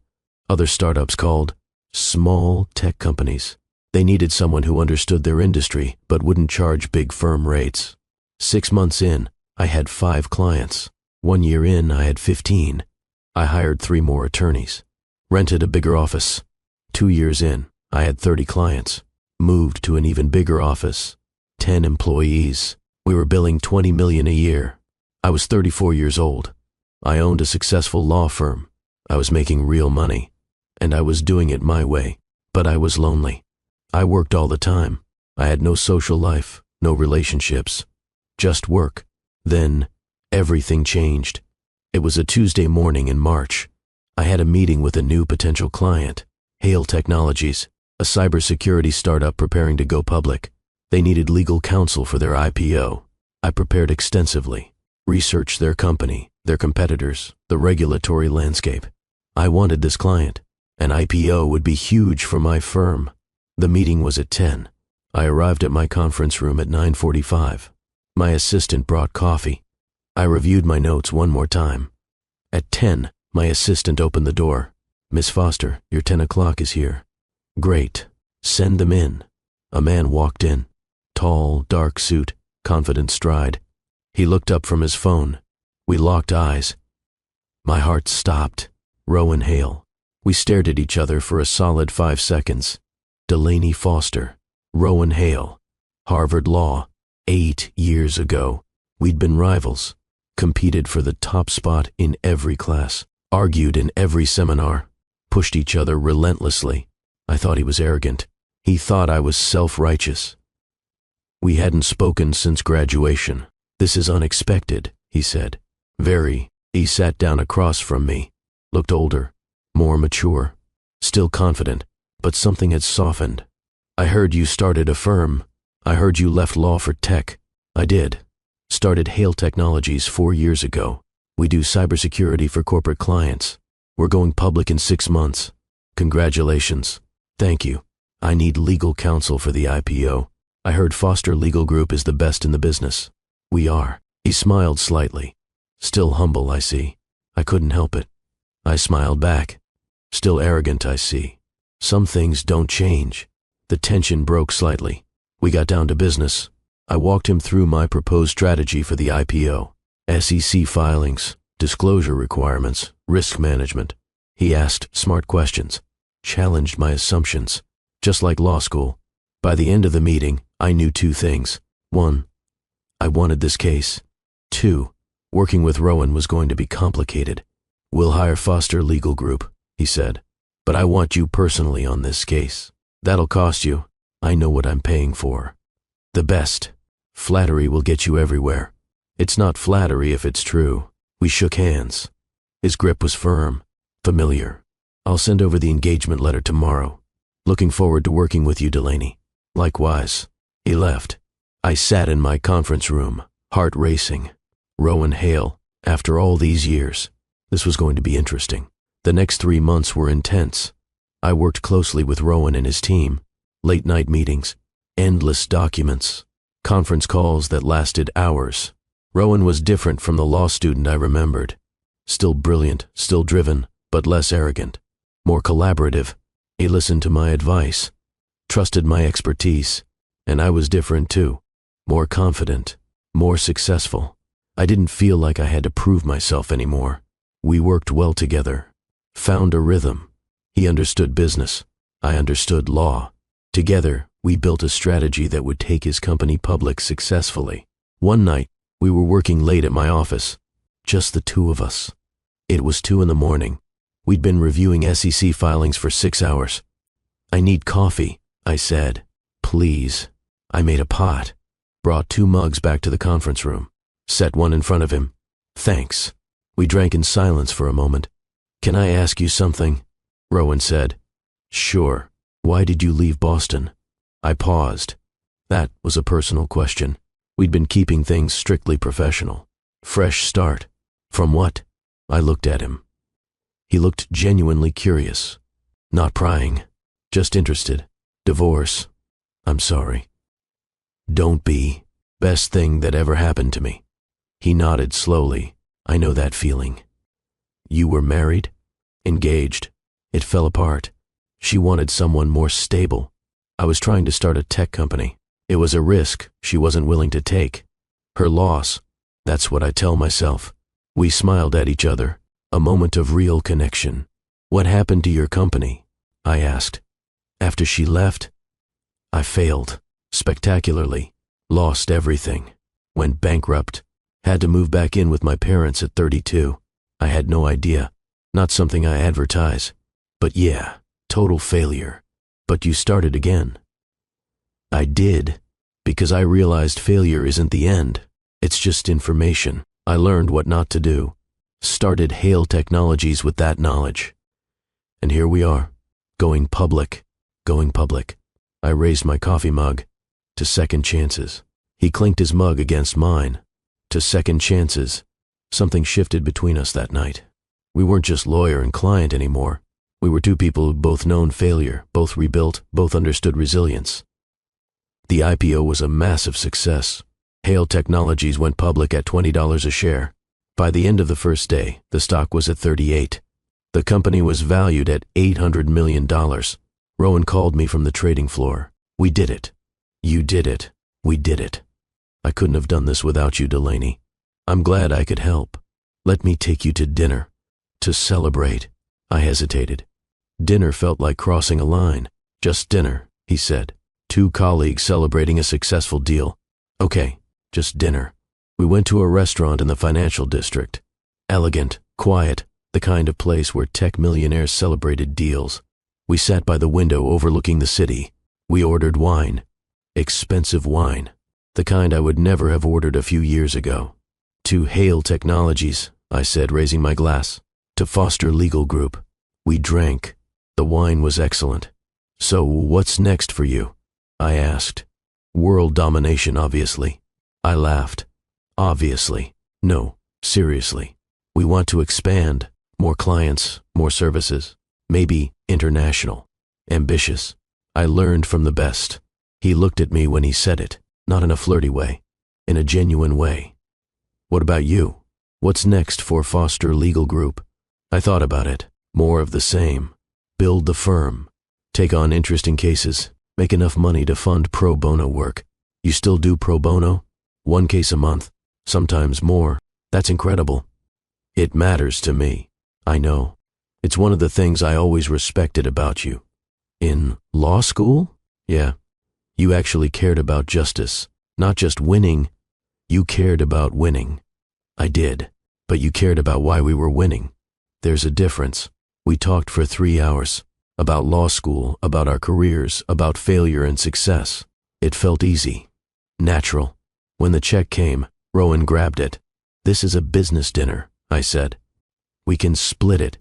Other startups called small tech companies. They needed someone who understood their industry but wouldn't charge big firm rates. 6 months in, I had 5 clients. 1 year in, I had 15. I hired 3 more attorneys. Rented a bigger office. 2 years in, I had 30 clients. Moved to an even bigger office. 10 employees. We were billing $20 million a year. I was 34 years old. I owned a successful law firm. I was making real money. And I was doing it my way. But I was lonely. I worked all the time. I had no social life, no relationships. Just work. Then, everything changed. It was a Tuesday morning in March. I had a meeting with a new potential client, Hale Technologies, a cybersecurity startup preparing to go public. They needed legal counsel for their IPO. I prepared extensively, researched their company, their competitors, the regulatory landscape. I wanted this client. An IPO would be huge for my firm. The meeting was at 10. I arrived at my conference room at 9:45. My assistant brought coffee. I reviewed my notes one more time. At 10, my assistant opened the door. Miss Foster, your 10 o'clock is here. Great. Send them in. A man walked in. Tall, dark suit, confident stride. He looked up from his phone. We locked eyes. My heart stopped. Rowan Hale. We stared at each other for a solid 5 seconds. Delaney Foster. Rowan Hale. Harvard Law. 8 years ago. We'd been rivals. Competed for the top spot in every class. Argued in every seminar. Pushed each other relentlessly. I thought he was arrogant. He thought I was self-righteous. We hadn't spoken since graduation. This is unexpected, he said. Very. He sat down across from me. Looked older. More mature. Still confident. But something had softened. I heard you started a firm. I heard you left law for tech. I did. Started Hale Technologies 4 years ago. We do cybersecurity for corporate clients. We're going public in 6 months. Congratulations. Thank you. I need legal counsel for the IPO. I heard Foster Legal Group is the best in the business. We are." He smiled slightly. Still humble, I see. I couldn't help it. I smiled back. Still arrogant, I see. Some things don't change. The tension broke slightly. We got down to business. I walked him through my proposed strategy for the IPO. SEC filings, disclosure requirements, risk management. He asked smart questions, challenged my assumptions, just like law school. By the end of the meeting, I knew 2 things. 1, I wanted this case. 2, working with Rowan was going to be complicated. "We'll hire Foster Legal Group," he said, "but I want you personally on this case. That'll cost you. I know what I'm paying for. The best. Flattery will get you everywhere. It's not flattery if it's true." We shook hands. His grip was firm, familiar. "I'll send over the engagement letter tomorrow. Looking forward to working with you, Delaney." "Likewise." He left. I sat in my conference room, heart racing. Rowan Hale, after all these years. This was going to be interesting. The next 3 months were intense. I worked closely with Rowan and his team. Late-night meetings, endless documents, conference calls that lasted hours. Rowan was different from the law student I remembered. Still brilliant, still driven, but less arrogant. More collaborative. He listened to my advice, trusted my expertise, and I was different too. More confident, more successful. I didn't feel like I had to prove myself anymore. We worked well together, found a rhythm. He understood business. I understood law. Together, we built a strategy that would take his company public successfully. One night, we were working late at my office, just the 2 of us. It was 2 in the morning. We'd been reviewing SEC filings for 6 hours. "I need coffee," I said. "Please." I made a pot, brought 2 mugs back to the conference room, set one in front of him. "Thanks." We drank in silence for a moment. "Can I ask you something?" Rowan said. "Sure. Why did you leave Boston?" I paused. That was a personal question. We'd been keeping things strictly professional. Fresh start. From what? I looked at him. He looked genuinely curious. Not prying, just interested. "Divorce. I'm sorry." "Don't be. Best thing that ever happened to me." He nodded slowly. "I know that feeling." "You were married?" "Engaged. It fell apart. She wanted someone more stable. I was trying to start a tech company. It was a risk she wasn't willing to take. Her loss, that's what I tell myself." We smiled at each other, a moment of real connection. "What happened to your company?" I asked. "After she left?" "I failed, spectacularly. Lost everything. Went bankrupt. Had to move back in with my parents at 32. I had no idea. Not something I advertise. But yeah, total failure. But you started again." "I did, because I realized failure isn't the end. It's just information. I learned what not to do. Started Hale Technologies with that knowledge. And here we are, going public. I raised my coffee mug. "To second chances." He clinked his mug against mine. "To second chances." Something shifted between us that night. We weren't just lawyer and client anymore. We were 2 people who'd both known failure, both rebuilt, both understood resilience. The IPO was a massive success. Hale Technologies went public at $20 a share. By the end of the first day, the stock was at 38. The company was valued at $800 million. Rowan called me from the trading floor. "We did it. You did it. We did it. I couldn't have done this without you, Delaney. I'm glad I could help. Let me take you to dinner. To celebrate." I hesitated. Dinner felt like crossing a line. "Just dinner," he said. 2 colleagues celebrating a successful deal. "Okay, just dinner." We went to a restaurant in the financial district. Elegant, quiet, the kind of place where tech millionaires celebrated deals. We sat by the window overlooking the city. We ordered wine. Expensive wine. The kind I would never have ordered a few years ago. "To Hale Technologies," I said, raising my glass. "To Foster Legal Group." We drank. The wine was excellent. "So what's next for you?" I asked. "World domination, obviously." I laughed. "Obviously. No, seriously. We want to expand, more clients, more services, maybe international. Ambitious. I learned from the best. He looked at me when he said it, not in a flirty way, in a genuine way. What about you? What's next for Foster Legal Group? I thought about it. More of the same. Build the firm. Take on interesting cases. Make enough money to fund pro bono work. You still do pro bono? 1 case a month. Sometimes more. That's incredible. It matters to me. I know. It's one of the things I always respected about you. In law school? Yeah. You actually cared about justice. Not just winning. You cared about winning. I did. But you cared about why we were winning. There's a difference. We talked for 3 hours. About law school, about our careers, about failure and success. It felt easy. Natural. When the check came, Rowan grabbed it. This is a business dinner, I said. We can split it.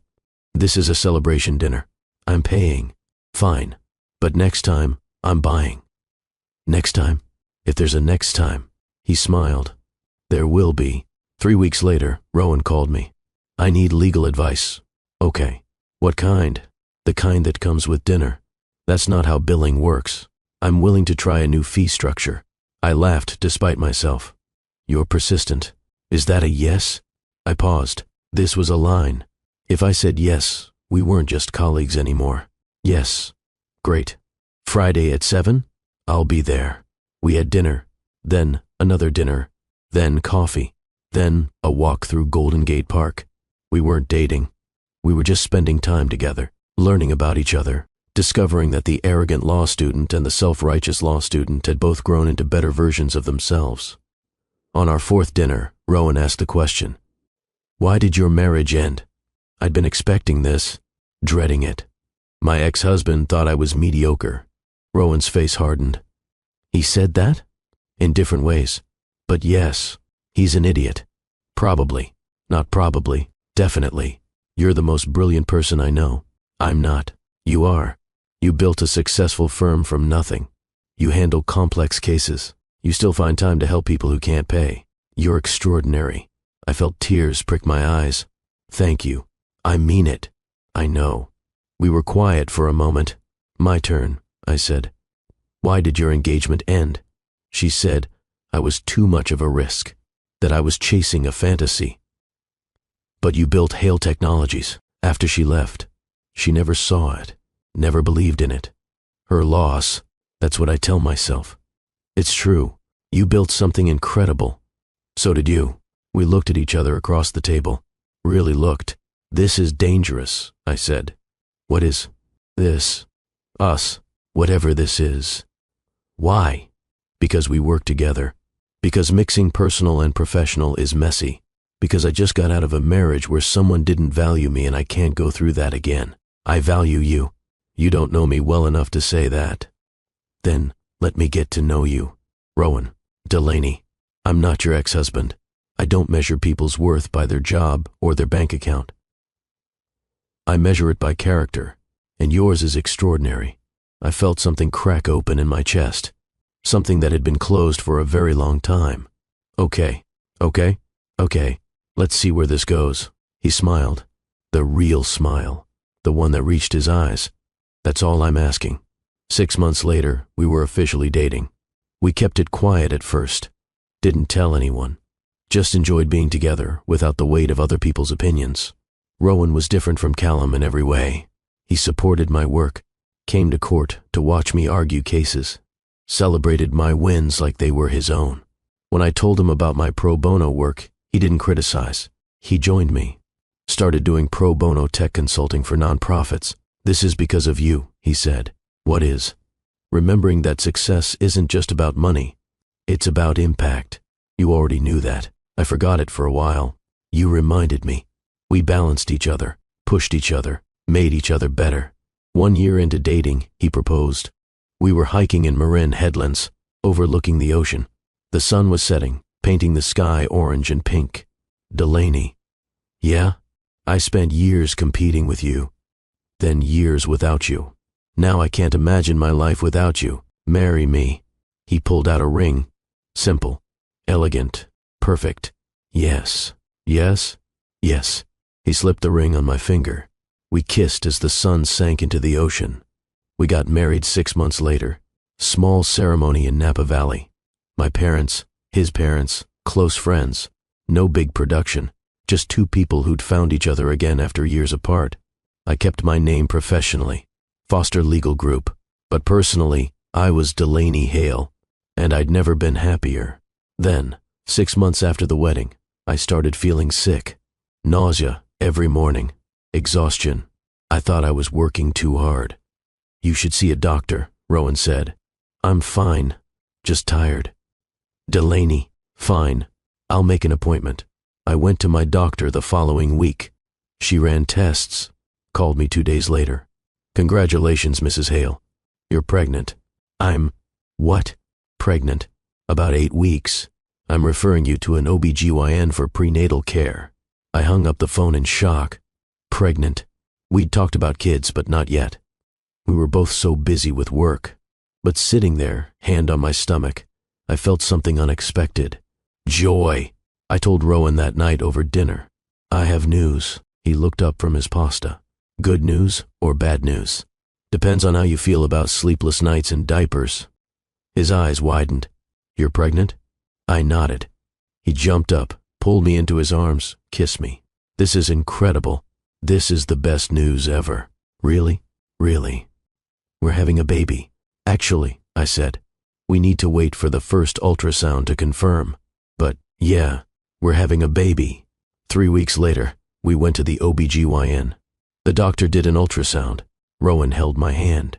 This is a celebration dinner. I'm paying. Fine. But next time, I'm buying. Next time? If there's a next time. He smiled. There will be. 3 weeks later, Rowan called me. I need legal advice. Okay. What kind? The kind that comes with dinner. That's not how billing works. I'm willing to try a new fee structure. I laughed despite myself. You're persistent. Is that a yes? I paused. This was a line. If I said yes, we weren't just colleagues anymore. Yes. Great. Friday at 7? I'll be there. We had dinner, then another dinner, then coffee, then a walk through Golden Gate Park. We weren't dating. We were just spending time together, learning about each other, discovering that the arrogant law student and the self-righteous law student had both grown into better versions of themselves. On our 4th dinner, Rowan asked the question, why did your marriage end? I'd been expecting this, dreading it. My ex-husband thought I was mediocre. Rowan's face hardened. He said that? In different ways. But yes, he's an idiot. Probably. Not probably. Definitely. You're the most brilliant person I know. I'm not. You are. You built a successful firm from nothing. You handle complex cases. You still find time to help people who can't pay. You're extraordinary. I felt tears prick my eyes. Thank you. I mean it. I know. We were quiet for a moment. My turn, I said. Why did your engagement end? She said I was too much of a risk, that I was chasing a fantasy. But you built Hale Technologies after she left. She never saw it, never believed in it. Her loss, that's what I tell myself. It's true. You built something incredible. So did you. We looked at each other across the table. Really looked. This is dangerous, I said. What is this? Us. Whatever this is. Why? Because we work together. Because mixing personal and professional is messy. Because I just got out of a marriage where someone didn't value me and I can't go through that again. I value you. You don't know me well enough to say that. Then let me get to know you. Rowan. Delaney. I'm not your ex-husband. I don't measure people's worth by their job or their bank account. I measure it by character, and yours is extraordinary. I felt something crack open in my chest, something that had been closed for a very long time. Okay, let's see where this goes. He smiled, the real smile, the one that reached his eyes. That's all I'm asking. 6 months later, we were officially dating. We kept it quiet at first, didn't tell anyone, just enjoyed being together without the weight of other people's opinions. Rowan was different from Callum in every way. He supported my work, came to court to watch me argue cases, celebrated my wins like they were his own. When I told him about my pro bono work, he didn't criticize. He joined me, started doing pro bono tech consulting for nonprofits. This is because of you, he said. What is? Remembering that success isn't just about money. It's about impact. You already knew that. I forgot it for a while. You reminded me. We balanced each other, pushed each other, made each other better. 1 year into dating, he proposed. We were hiking in Marin Headlands, overlooking the ocean. The sun was setting, painting the sky orange and pink. Delaney. Yeah? I spent years competing with you, then years without you. Now I can't imagine my life without you. Marry me. He pulled out a ring. Simple, elegant, perfect. Yes. Yes? Yes. He slipped the ring on my finger. We kissed as the sun sank into the ocean. We got married 6 months later. Small ceremony in Napa Valley. My parents, his parents, close friends. No big production. Just two people who'd found each other again after years apart. I kept my name professionally. Foster Legal Group. But personally, I was Delaney Hale. And I'd never been happier. Then, 6 months after the wedding, I started feeling sick. Nausea every morning. Exhaustion. I thought I was working too hard. You should see a doctor, Rowan said. I'm fine. Just tired. Delaney, fine. I'll make an appointment. I went to my doctor the following week. She ran tests. Called me 2 days later. Congratulations, Mrs. Hale. You're pregnant. I'm... What? Pregnant. About 8 weeks. I'm referring you to an OB/GYN for prenatal care. I hung up the phone in shock. Pregnant. We'd talked about kids, but not yet. We were both so busy with work. But sitting there, hand on my stomach, I felt something unexpected. Joy. I told Rowan that night over dinner. I have news. He looked up from his pasta. Good news or bad news? Depends on how you feel about sleepless nights and diapers. His eyes widened. You're pregnant? I nodded. He jumped up, pulled me into his arms, kissed me. This is incredible. This is the best news ever. Really? Really? We're having a baby. Actually, I said, we need to wait for the first ultrasound to confirm. But, yeah, we're having a baby. 3 weeks later, we went to the OB/GYN. The doctor did an ultrasound. Rowan held my hand.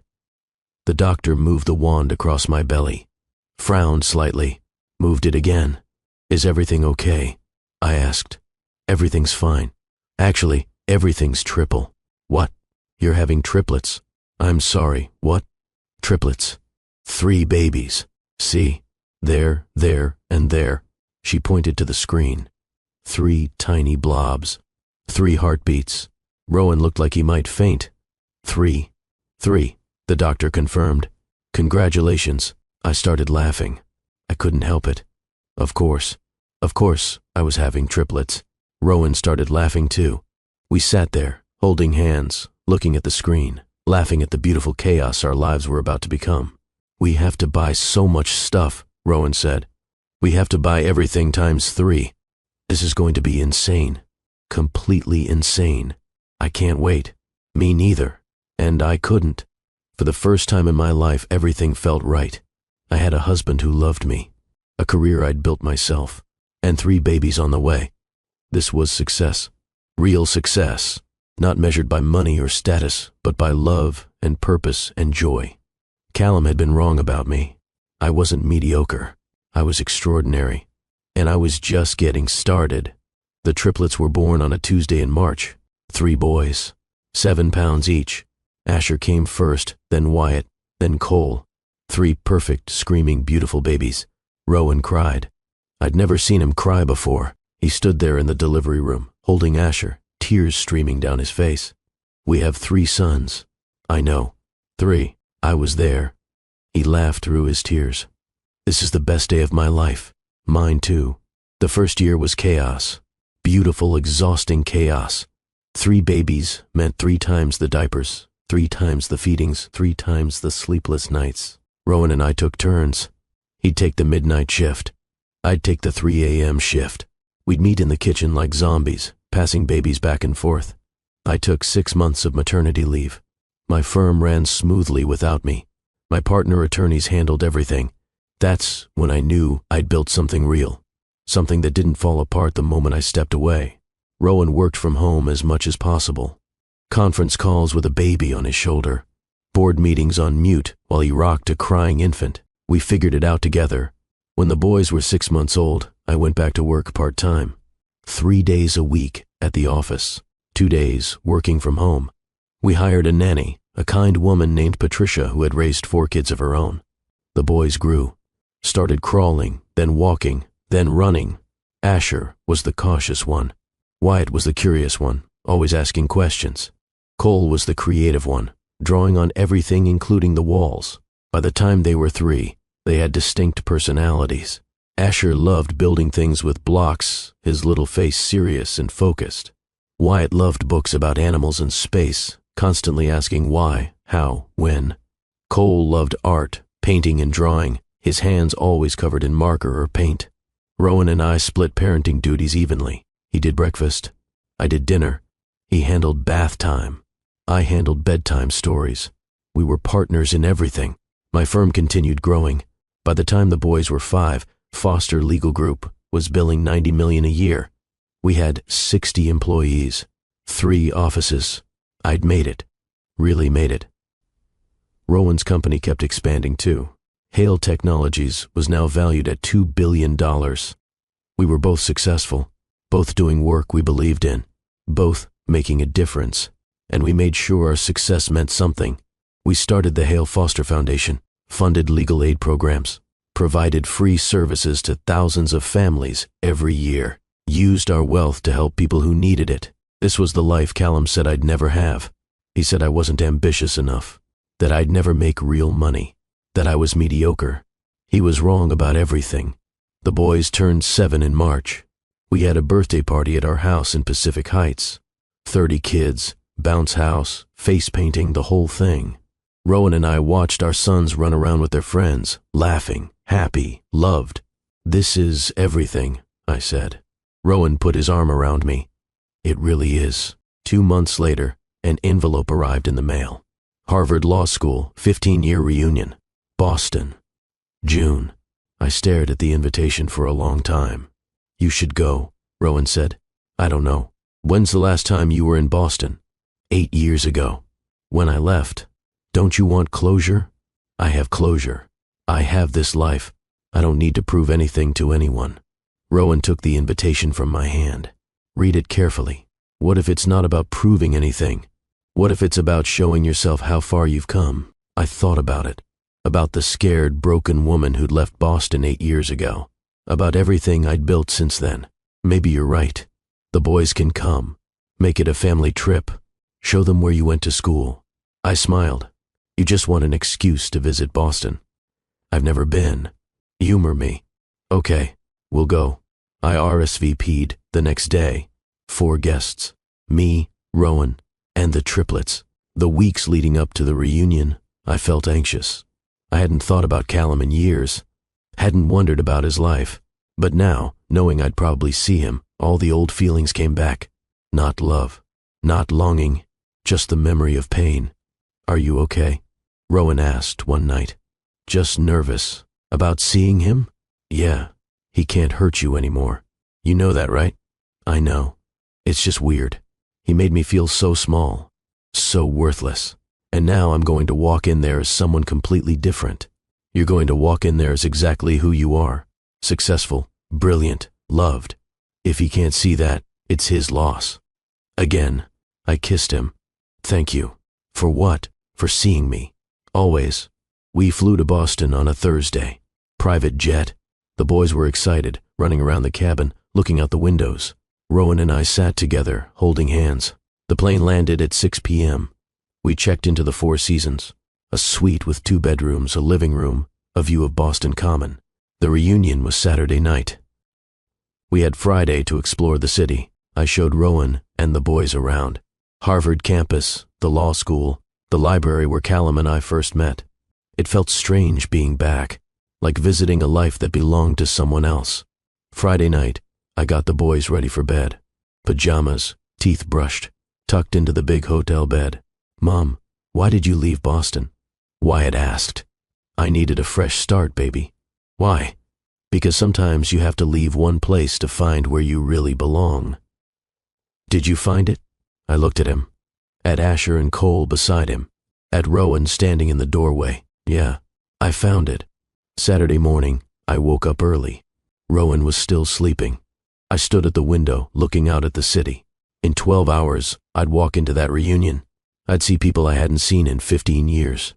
The doctor moved the wand across my belly, frowned slightly, moved it again. Is everything okay? I asked. Everything's fine. Actually, everything's triple. What? You're having triplets? I'm sorry, what? Triplets. 3 babies. See? There, and there. She pointed to the screen. 3 tiny blobs. 3 heartbeats. Rowan looked like he might faint. 3, the doctor confirmed. Congratulations. I started laughing. I couldn't help it. Of course, I was having triplets. Rowan started laughing too. We sat there, holding hands, looking at the screen, laughing at the beautiful chaos our lives were about to become. We have to buy so much stuff, Rowan said. We have to buy everything times 3. This is going to be insane. Completely insane. I can't wait. Me neither. And I couldn't. For the first time in my life, everything felt right. I had a husband who loved me, a career I'd built myself, and 3 babies on the way. This was success. Real success. Not measured by money or status, but by love and purpose and joy. Callum had been wrong about me. I wasn't mediocre. I was extraordinary. And I was just getting started. The triplets were born on a Tuesday in March. 3 boys. 7 pounds each. Asher came first, then Wyatt, then Cole. 3 perfect, screaming, beautiful babies. Rowan cried. I'd never seen him cry before. He stood there in the delivery room, holding Asher, tears streaming down his face. We have 3 sons. I know. 3. I was there. He laughed through his tears. This is the best day of my life. Mine too. The first year was chaos. Beautiful, exhausting chaos. 3 babies meant 3 times the diapers, 3 times the feedings, 3 times the sleepless nights. Rowan and I took turns. He'd take the midnight shift. I'd take the 3 a.m. shift. We'd meet in the kitchen like zombies, passing babies back and forth. I took 6 months of maternity leave. My firm ran smoothly without me. My partner attorneys handled everything. That's when I knew I'd built something real. Something that didn't fall apart the moment I stepped away. Rowan worked from home as much as possible. Conference calls with a baby on his shoulder. Board meetings on mute while he rocked a crying infant. We figured it out together. When the boys were 6 months old, I went back to work part-time. 3 days a week at the office. 2 days working from home. We hired a nanny, a kind woman named Patricia who had raised 4 kids of her own. The boys grew. Started crawling, then walking, then running. Asher was the cautious one. Wyatt was the curious one, always asking questions. Cole was the creative one, drawing on everything including the walls. By the time they were 3, they had distinct personalities. Asher loved building things with blocks, his little face serious and focused. Wyatt loved books about animals and space, constantly asking why, how, when. Cole loved art, painting and drawing, his hands always covered in marker or paint. Rowan and I split parenting duties evenly. He did breakfast. I did dinner. He handled bath time. I handled bedtime stories. We were partners in everything. My firm continued growing. By the time the boys were 5, Foster Legal Group was billing $90 million a year. We had 60 employees, 3 offices. I'd made it. Really made it. Rowan's company kept expanding too. Hale Technologies was now valued at $2 billion. We were both successful, both doing work we believed in, both making a difference, and we made sure our success meant something. We started the Hale Foster Foundation, funded legal aid programs, provided free services to thousands of families every year, used our wealth to help people who needed it. This was the life Callum said I'd never have. He said I wasn't ambitious enough, that I'd never make real money, that I was mediocre. He was wrong about everything. The boys turned 7 in March. We had a birthday party at our house in Pacific Heights. 30 kids, bounce house, face painting, the whole thing. Rowan and I watched our sons run around with their friends, laughing, happy, loved. This is everything, I said. Rowan put his arm around me. It really is. 2 months later, an envelope arrived in the mail. Harvard Law School, 15-year reunion. Boston. June. I stared at the invitation for a long time. You should go, Rowan said. I don't know. When's the last time you were in Boston? 8 years ago. When I left. Don't you want closure? I have closure. I have this life. I don't need to prove anything to anyone. Rowan took the invitation from my hand. Read it carefully. What if it's not about proving anything? What if it's about showing yourself how far you've come? I thought about it. About the scared, broken woman who'd left Boston 8 years ago. About everything I'd built since then. Maybe you're right. The boys can come. Make it a family trip. Show them where you went to school. I smiled. You just want an excuse to visit Boston. I've never been. Humor me. Okay, we'll go. I RSVP'd the next day. 4 guests. Me, Rowan, and the triplets. The weeks leading up to the reunion, I felt anxious. I hadn't thought about Callum in years, hadn't wondered about his life. But now, knowing I'd probably see him, all the old feelings came back. Not love, not longing, just the memory of pain. Are you okay? Rowan asked one night. Just nervous. About seeing him? Yeah, he can't hurt you anymore. You know that, right? I know. It's just weird. He made me feel so small, so worthless. And now I'm going to walk in there as someone completely different. You're going to walk in there as exactly who you are. Successful, brilliant, loved. If he can't see that, it's his loss. Again, I kissed him. Thank you. For what? For seeing me. Always. We flew to Boston on a Thursday. Private jet. The boys were excited, running around the cabin, looking out the windows. Rowan and I sat together, holding hands. The plane landed at 6 p.m. We checked into the Four Seasons, a suite with 2 bedrooms, a living room, a view of Boston Common. The reunion was Saturday night. We had Friday to explore the city. I showed Rowan and the boys around. Harvard campus, the law school, the library where Callum and I first met. It felt strange being back, like visiting a life that belonged to someone else. Friday night, I got the boys ready for bed. Pajamas, teeth brushed, tucked into the big hotel bed. Mom, why did you leave Boston? Wyatt asked. I needed a fresh start, baby. Why? Because sometimes you have to leave one place to find where you really belong. Did you find it? I looked at him. At Asher and Cole beside him. At Rowan standing in the doorway. Yeah, I found it. Saturday morning, I woke up early. Rowan was still sleeping. I stood at the window, looking out at the city. In 12 hours, I'd walk into that reunion. I'd see people I hadn't seen in 15 years.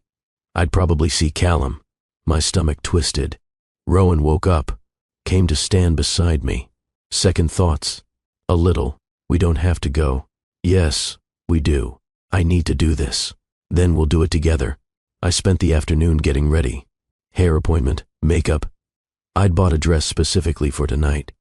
I'd probably see Callum. My stomach twisted. Rowan woke up, came to stand beside me. Second thoughts. A little. We don't have to go. Yes, we do. I need to do this. Then we'll do it together. I spent the afternoon getting ready. Hair appointment, makeup. I'd bought a dress specifically for tonight.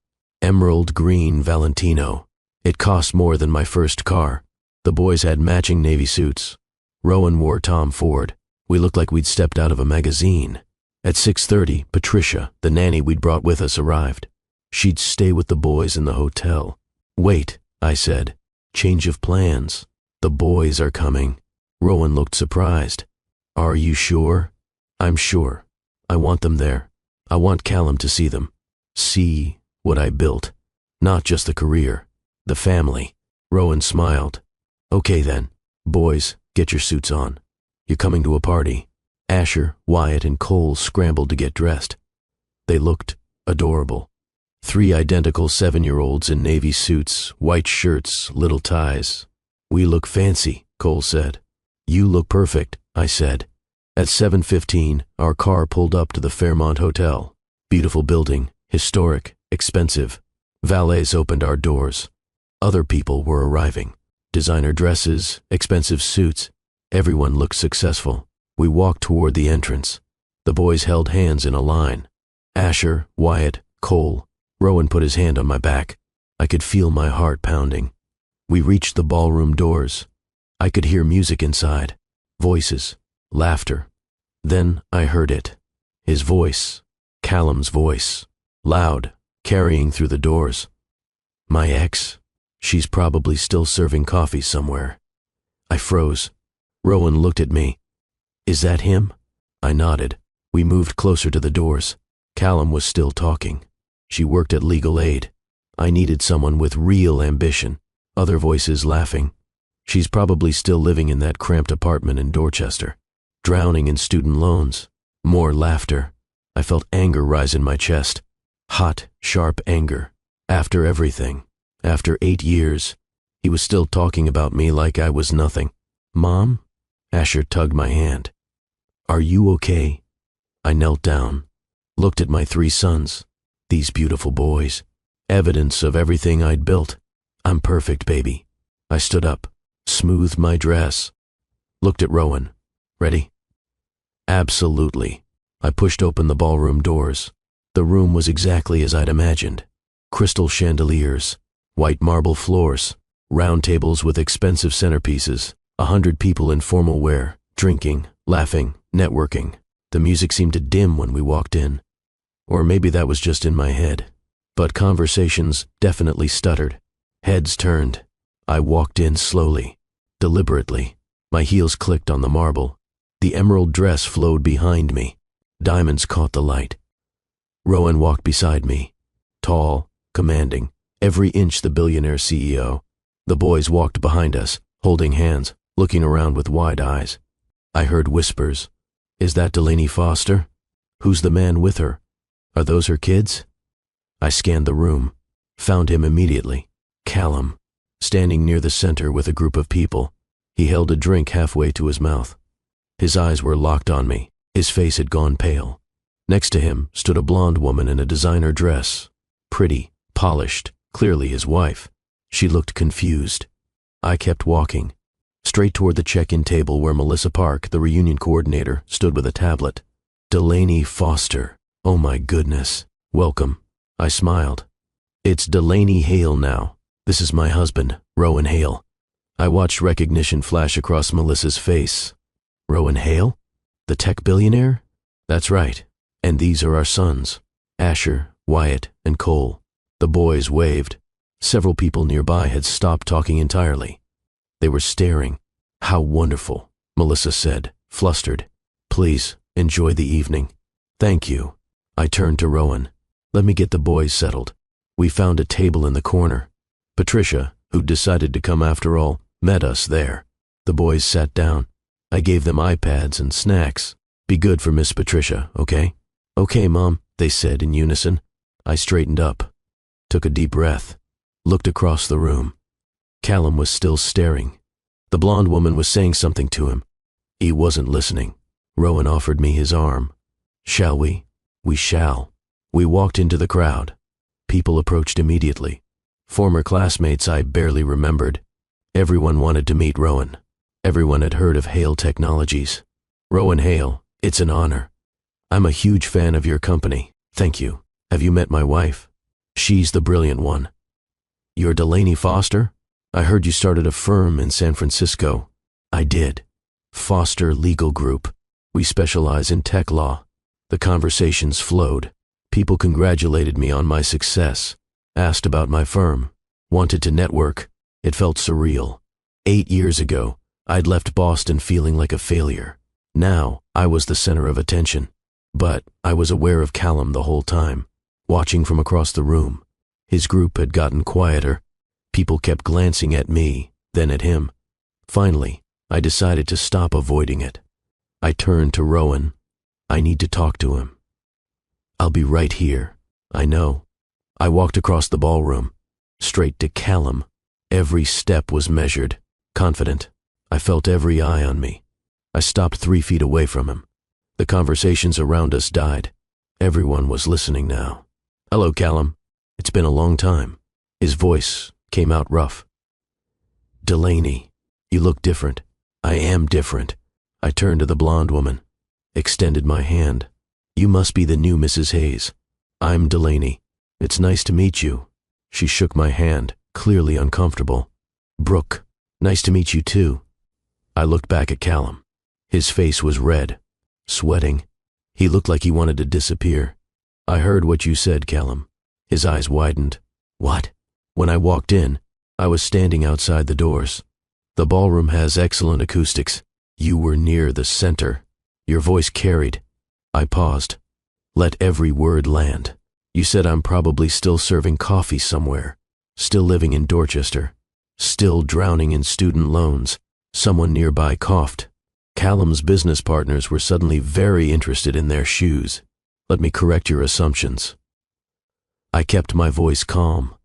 Emerald green Valentino. It cost more than my first car. The boys had matching navy suits. Rowan wore Tom Ford. We looked like we'd stepped out of a magazine. At 6:30, Patricia, the nanny we'd brought with us, arrived. She'd stay with the boys in the hotel. Wait, I said. Change of plans. The boys are coming. Rowan looked surprised. Are you sure? I'm sure. I want them there. I want Callum to see them. See what I built. Not just the career. The family. Rowan smiled. Okay then. Boys, get your suits on. You're coming to a party. Asher, Wyatt, and Cole scrambled to get dressed. They looked adorable. 3 identical 7-year-olds in navy suits, white shirts, little ties. We look fancy, Cole said. You look perfect, I said. At 7:15, our car pulled up to the Fairmont Hotel. Beautiful building, historic, expensive. Valets opened our doors. Other people were arriving. Designer dresses, expensive suits. Everyone looked successful. We walked toward the entrance. The boys held hands in a line. Asher, Wyatt, Cole. Rowan put his hand on my back. I could feel my heart pounding. We reached the ballroom doors. I could hear music inside. Voices. Laughter. Then I heard it. His voice. Callum's voice. Loud. Carrying through the doors. My ex? She's probably still serving coffee somewhere. I froze. Rowan looked at me. Is that him? I nodded. We moved closer to the doors. Callum was still talking. She worked at Legal Aid. I needed someone with real ambition. Other voices laughing. She's probably still living in that cramped apartment in Dorchester, drowning in student loans. More laughter. I felt anger rise in my chest. Hot, sharp anger. After everything. After 8 years. He was still talking about me like I was nothing. Mom? Asher tugged my hand. Are you okay? I knelt down. Looked at my 3 sons. These beautiful boys. Evidence of everything I'd built. I'm perfect, baby. I stood up. Smoothed my dress. Looked at Rowan. Ready? Absolutely. I pushed open the ballroom doors. The room was exactly as I'd imagined. Crystal chandeliers, white marble floors, round tables with expensive centerpieces, 100 people in formal wear, drinking, laughing, networking. The music seemed to dim when we walked in. Or maybe that was just in my head. But conversations definitely stuttered. Heads turned. I walked in slowly, deliberately. My heels clicked on the marble. The emerald dress flowed behind me. Diamonds caught the light. Rowan walked beside me. Tall, commanding, every inch the billionaire CEO. The boys walked behind us, holding hands, looking around with wide eyes. I heard whispers. Is that Delaney Foster? Who's the man with her? Are those her kids? I scanned the room, found him immediately. Callum, standing near the center with a group of people. He held a drink halfway to his mouth. His eyes were locked on me. His face had gone pale. Next to him stood a blonde woman in a designer dress. Pretty, polished, clearly his wife. She looked confused. I kept walking, straight toward the check-in table where Melissa Park, the reunion coordinator, stood with a tablet. Delaney Foster. Oh my goodness. Welcome. I smiled. It's Delaney Hale now. This is my husband, Rowan Hale. I watched recognition flash across Melissa's face. Rowan Hale? The tech billionaire? That's right. And these are our sons, Asher, Wyatt, and Cole. The boys waved. Several people nearby had stopped talking entirely. They were staring. How wonderful, Melissa said, flustered. Please, enjoy the evening. Thank you. I turned to Rowan. Let me get the boys settled. We found a table in the corner. Patricia, who'd decided to come after all, met us there. The boys sat down. I gave them iPads and snacks. Be good for Miss Patricia, okay? Okay, Mom, they said in unison. I straightened up, took a deep breath, looked across the room. Callum was still staring. The blonde woman was saying something to him. He wasn't listening. Rowan offered me his arm. Shall we? We shall. We walked into the crowd. People approached immediately. Former classmates I barely remembered. Everyone wanted to meet Rowan. Everyone had heard of Hale Technologies. Rowan Hale, it's an honor. I'm a huge fan of your company. Thank you. Have you met my wife? She's the brilliant one. You're Delaney Foster? I heard you started a firm in San Francisco. I did. Foster Legal Group. We specialize in tech law. The conversations flowed. People congratulated me on my success, asked about my firm, wanted to network. It felt surreal. 8 years ago, I'd left Boston feeling like a failure. Now, I was the center of attention. But I was aware of Callum the whole time, watching from across the room. His group had gotten quieter. People kept glancing at me, then at him. Finally, I decided to stop avoiding it. I turned to Rowan. I need to talk to him. I'll be right here. I know. I walked across the ballroom, straight to Callum. Every step was measured, confident. I felt every eye on me. I stopped 3 feet away from him. The conversations around us died. Everyone was listening now. Hello, Callum. It's been a long time. His voice came out rough. Delaney, you look different. I am different. I turned to the blonde woman, extended my hand. You must be the new Mrs. Hayes. I'm Delaney. It's nice to meet you. She shook my hand, clearly uncomfortable. Brooke, nice to meet you too. I looked back at Callum. His face was red, sweating. He looked like he wanted to disappear. I heard what you said, Callum. His eyes widened. What? When I walked in, I was standing outside the doors. The ballroom has excellent acoustics. You were near the center. Your voice carried. I paused. Let every word land. You said I'm probably still serving coffee somewhere, still living in Dorchester, still drowning in student loans. Someone nearby coughed. Callum's business partners were suddenly very interested in their shoes. Let me correct your assumptions. I kept my voice calm,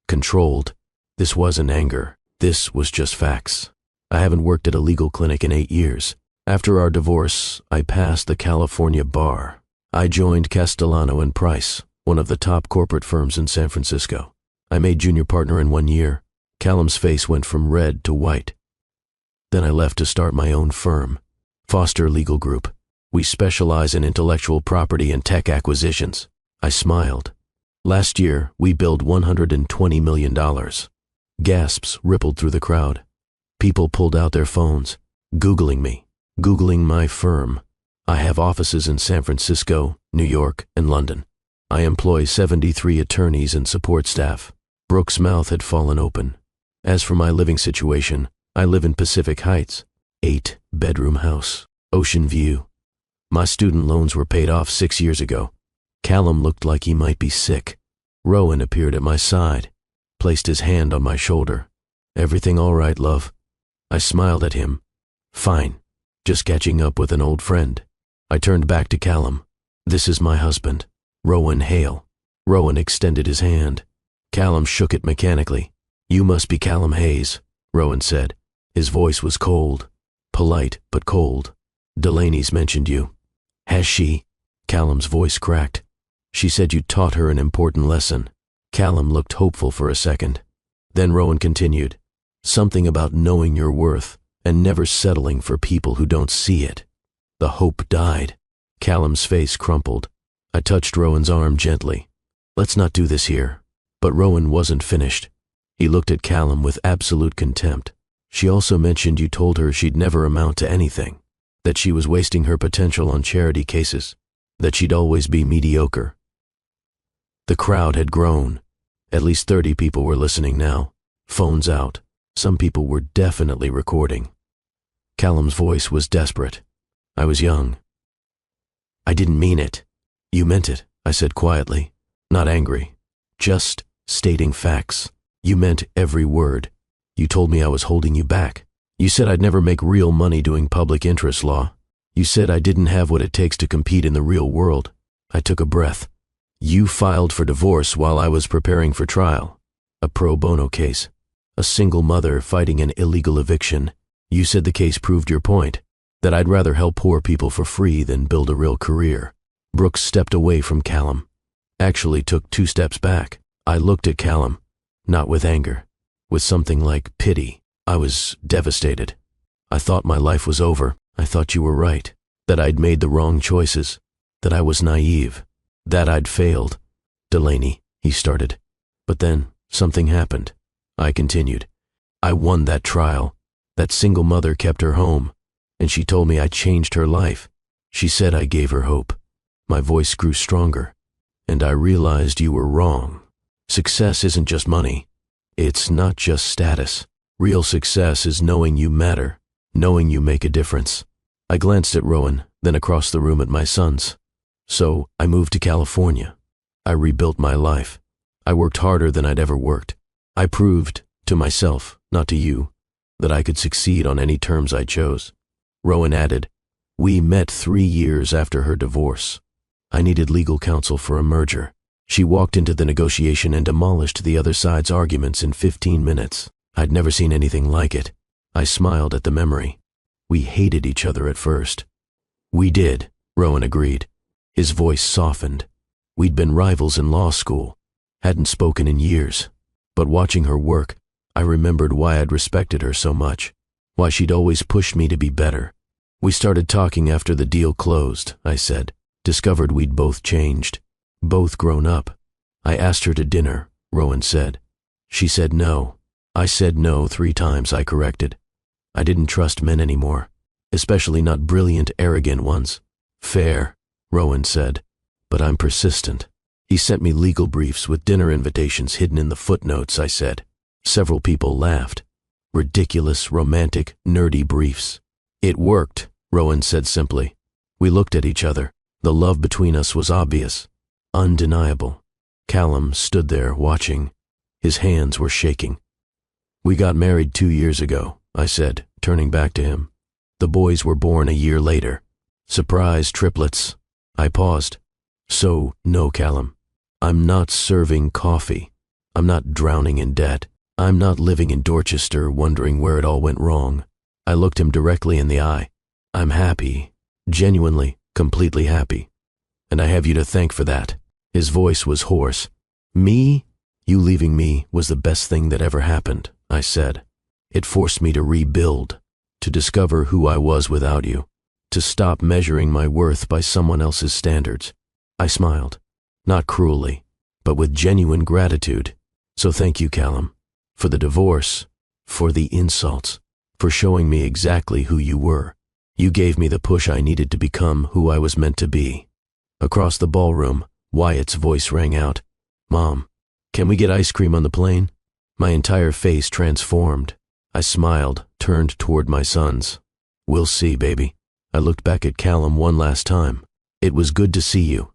controlled. This wasn't anger. This was just facts. I haven't worked at a legal clinic in 8 years. After our divorce, I passed the California bar. I joined Castellano and Price, one of the top corporate firms in San Francisco. I made junior partner in 1 year. Callum's face went from red to white. Then I left to start my own firm, Foster Legal Group. We specialize in intellectual property and tech acquisitions. I smiled. Last year, we billed $120 million. Gasps rippled through the crowd. People pulled out their phones, Googling me, Googling my firm. I have offices in San Francisco, New York, and London. I employ 73 attorneys and support staff. Brooke's mouth had fallen open. As for my living situation, I live in Pacific Heights, 8-bedroom house, ocean view. My student loans were paid off 6 years ago. Callum looked like he might be sick. Rowan appeared at my side, placed his hand on my shoulder. Everything all right, love? I smiled at him. Fine, just catching up with an old friend. I turned back to Callum. This is my husband, Rowan Hale. Rowan extended his hand. Callum shook it mechanically. You must be Callum Hayes, Rowan said. His voice was cold, polite but cold. Delaney's mentioned you. Has she? Callum's voice cracked. She said you taught her an important lesson. Callum looked hopeful for a second. Then Rowan continued. Something about knowing your worth and never settling for people who don't see it. The hope died. Callum's face crumpled. I touched Rowan's arm gently. Let's not do this here. But Rowan wasn't finished. He looked at Callum with absolute contempt. She also mentioned you told her she'd never amount to anything, that she was wasting her potential on charity cases, that she'd always be mediocre. The crowd had grown. At least 30 people were listening now, phones out. Some people were definitely recording. Callum's voice was desperate. I was young. I didn't mean it. You meant it, I said quietly, not angry, just stating facts. You meant every word. You told me I was holding you back. You said I'd never make real money doing public interest law. You said I didn't have what it takes to compete in the real world. I took a breath. You filed for divorce while I was preparing for trial. A pro bono case. A single mother fighting an illegal eviction. You said the case proved your point, that I'd rather help poor people for free than build a real career. Brooks stepped away from Callum. Actually took 2 steps back. I looked at Callum, not with anger, with something like pity. I was devastated. I thought my life was over. I thought you were right, that I'd made the wrong choices, that I was naive, that I'd failed. Delaney, he started. But then, something happened. I continued. I won that trial. That single mother kept her home, and she told me I changed her life. She said I gave her hope. My voice grew stronger, and I realized you were wrong. Success isn't just money. It's not just status. Real success is knowing you matter, knowing you make a difference. I glanced at Rowan, then across the room at my sons. So I moved to California. I rebuilt my life. I worked harder than I'd ever worked. I proved, to myself, not to you, that I could succeed on any terms I chose. Rowan added, we met 3 years after her divorce. I needed legal counsel for a merger. She walked into the negotiation and demolished the other side's arguments in 15 minutes. I'd never seen anything like it. I smiled at the memory. We hated each other at first. We did, Rowan agreed. His voice softened. We'd been rivals in law school, hadn't spoken in years. But watching her work, I remembered why I'd respected her so much, why she'd always pushed me to be better. We started talking after the deal closed, I said. Discovered we'd both changed, both grown up. I asked her to dinner, Rowan said. She said no. I said no 3 times, I corrected. I didn't trust men anymore, especially not brilliant, arrogant ones. Fair, Rowan said, but I'm persistent. He sent me legal briefs with dinner invitations hidden in the footnotes, I said. Several people laughed. Ridiculous, romantic, nerdy briefs. It worked, Rowan said simply. We looked at each other. The love between us was obvious, undeniable. Callum stood there watching. His hands were shaking. We got married 2 years ago, I said, turning back to him. The boys were born a year later. Surprise triplets. I paused. So, no, Callum. I'm not serving coffee. I'm not drowning in debt. I'm not living in Dorchester wondering where it all went wrong. I looked him directly in the eye. I'm happy, genuinely, completely happy. And I have you to thank for that. His voice was hoarse. Me? You leaving me was the best thing that ever happened, I said. It forced me to rebuild, to discover who I was without you, to stop measuring my worth by someone else's standards. I smiled, not cruelly, but with genuine gratitude. So thank you, Callum, for the divorce, for the insults, for showing me exactly who you were. You gave me the push I needed to become who I was meant to be. Across the ballroom, Wyatt's voice rang out. Mom, can we get ice cream on the plane? My entire face transformed. I smiled, turned toward my sons. We'll see, baby. I looked back at Callum one last time. It was good to see you.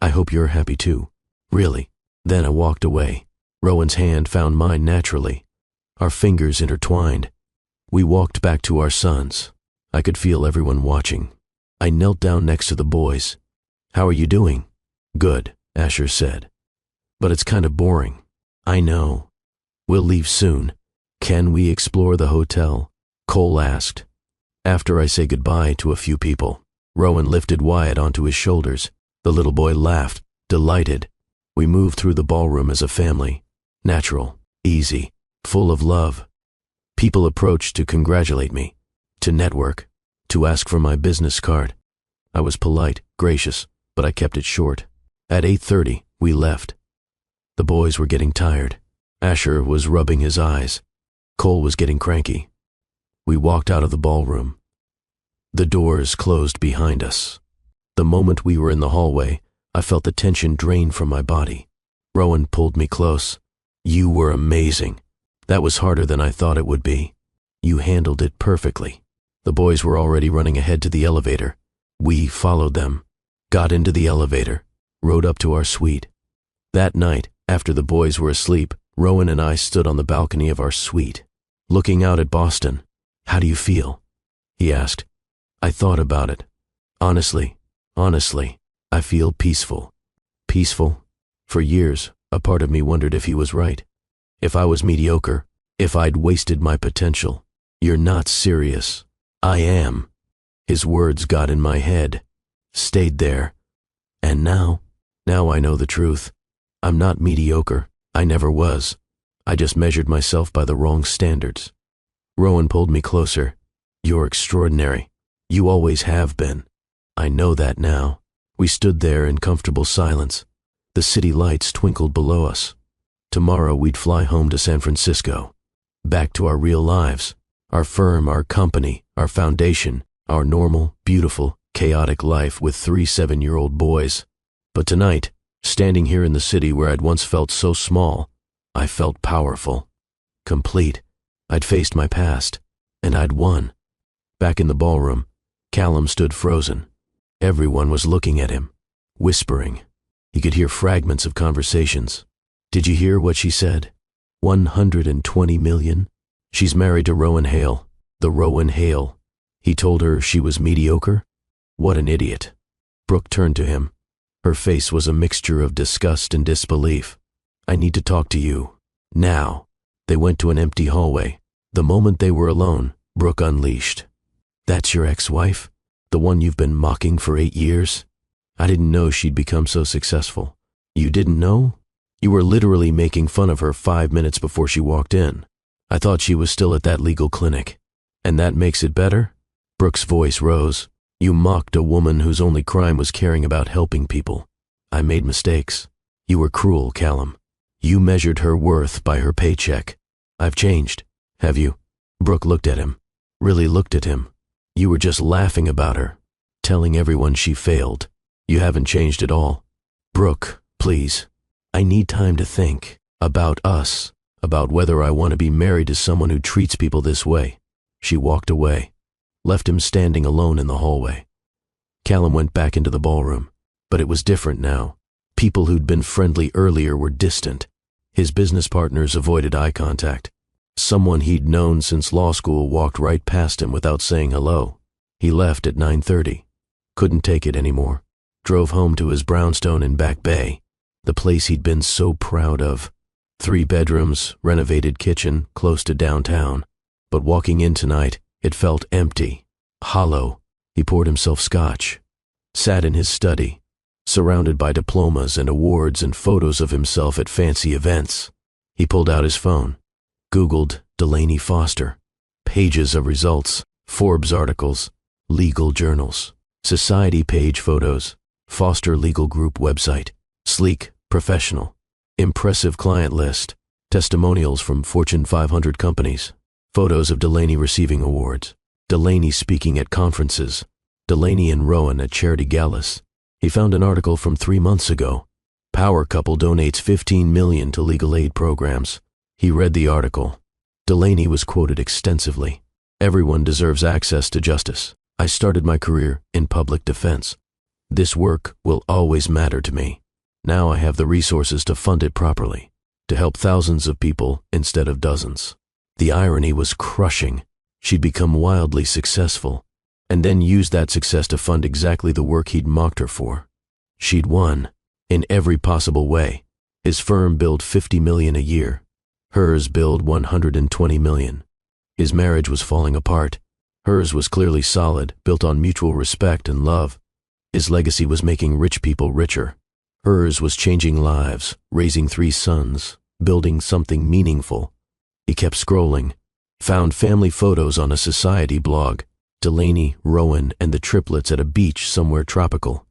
I hope you're happy too. Really. Then I walked away. Rowan's hand found mine naturally. Our fingers intertwined. We walked back to our sons. I could feel everyone watching. I knelt down next to the boys. How are you doing? Good, Asher said. But it's kind of boring. I know. We'll leave soon. Can we explore the hotel? Cole asked. After I say goodbye to a few people. Rowan lifted Wyatt onto his shoulders. The little boy laughed, delighted. We moved through the ballroom as a family. Natural, easy, full of love. People approached to congratulate me, to network, to ask for my business card. I was polite, gracious, but I kept it short. At 8:30, we left. The boys were getting tired. Asher was rubbing his eyes. Cole was getting cranky. We walked out of the ballroom. The doors closed behind us. The moment we were in the hallway, I felt the tension drain from my body. Rowan pulled me close. You were amazing. That was harder than I thought it would be. You handled it perfectly. The boys were already running ahead to the elevator. We followed them, got into the elevator, rode up to our suite. That night, after the boys were asleep, Rowan and I stood on the balcony of our suite, looking out at Boston. How do you feel? He asked. I thought about it. Honestly, I feel peaceful. Peaceful? For years, a part of me wondered if he was right. If I was mediocre, if I'd wasted my potential. You're not serious. I am. His words got in my head, stayed there. And now I know the truth. I'm not mediocre. I never was. I just measured myself by the wrong standards. Rowan pulled me closer. You're extraordinary. You always have been. I know that now. We stood there in comfortable silence. The city lights twinkled below us. Tomorrow we'd fly home to San Francisco. Back to our real lives. Our firm, our company, our foundation, our normal, beautiful, chaotic life with 3 7-year-old boys. But tonight, standing here in the city where I'd once felt so small, I felt powerful. Complete. I'd faced my past, and I'd won. Back in the ballroom, Callum stood frozen. Everyone was looking at him, whispering. He could hear fragments of conversations. Did you hear what she said? 120 million? She's married to Rowan Hale, the Rowan Hale. He told her she was mediocre? What an idiot. Brooke turned to him. Her face was a mixture of disgust and disbelief. I need to talk to you. Now. They went to an empty hallway. The moment they were alone, Brooke unleashed. That's your ex-wife? The one you've been mocking for 8 years? I didn't know she'd become so successful. You didn't know? You were literally making fun of her 5 minutes before she walked in. I thought she was still at that legal clinic. And that makes it better? Brooke's voice rose. You mocked a woman whose only crime was caring about helping people. I made mistakes. You were cruel, Callum. You measured her worth by her paycheck. I've changed. Have you? Brooke looked at him. Really looked at him. You were just laughing about her, telling everyone she failed. You haven't changed at all. Brooke, please. I need time to think. About us. About whether I want to be married to someone who treats people this way. She walked away. Left him standing alone in the hallway. Callum went back into the ballroom. But it was different now. People who'd been friendly earlier were distant. His business partners avoided eye contact. Someone he'd known since law school walked right past him without saying hello. He left at 9:30. Couldn't take it anymore. Drove home to his brownstone in Back Bay, the place he'd been so proud of. 3 bedrooms, renovated kitchen, close to downtown. But walking in tonight, it felt empty, hollow. He poured himself scotch. Sat in his study, surrounded by diplomas and awards and photos of himself at fancy events. He pulled out his phone, Googled Delaney Foster. Pages of results, Forbes articles, legal journals, society page photos, Foster Legal Group website, sleek, professional, impressive client list, testimonials from Fortune 500 companies, photos of Delaney receiving awards, Delaney speaking at conferences, Delaney and Rowan at charity galas. He found an article from 3 months ago. Power couple donates $15 million to legal aid programs. He read the article. Delaney was quoted extensively. Everyone deserves access to justice. I started my career in public defense. This work will always matter to me. Now I have the resources to fund it properly, to help thousands of people instead of dozens. The irony was crushing. She'd become wildly successful, and then used that success to fund exactly the work he'd mocked her for. She'd won, in every possible way. His firm billed $50 million a year. Hers billed $120 million. His marriage was falling apart. Hers was clearly solid, built on mutual respect and love. His legacy was making rich people richer. Hers was changing lives, raising 3 sons, building something meaningful. He kept scrolling, found family photos on a society blog, Delaney, Rowan, and the triplets at a beach somewhere tropical.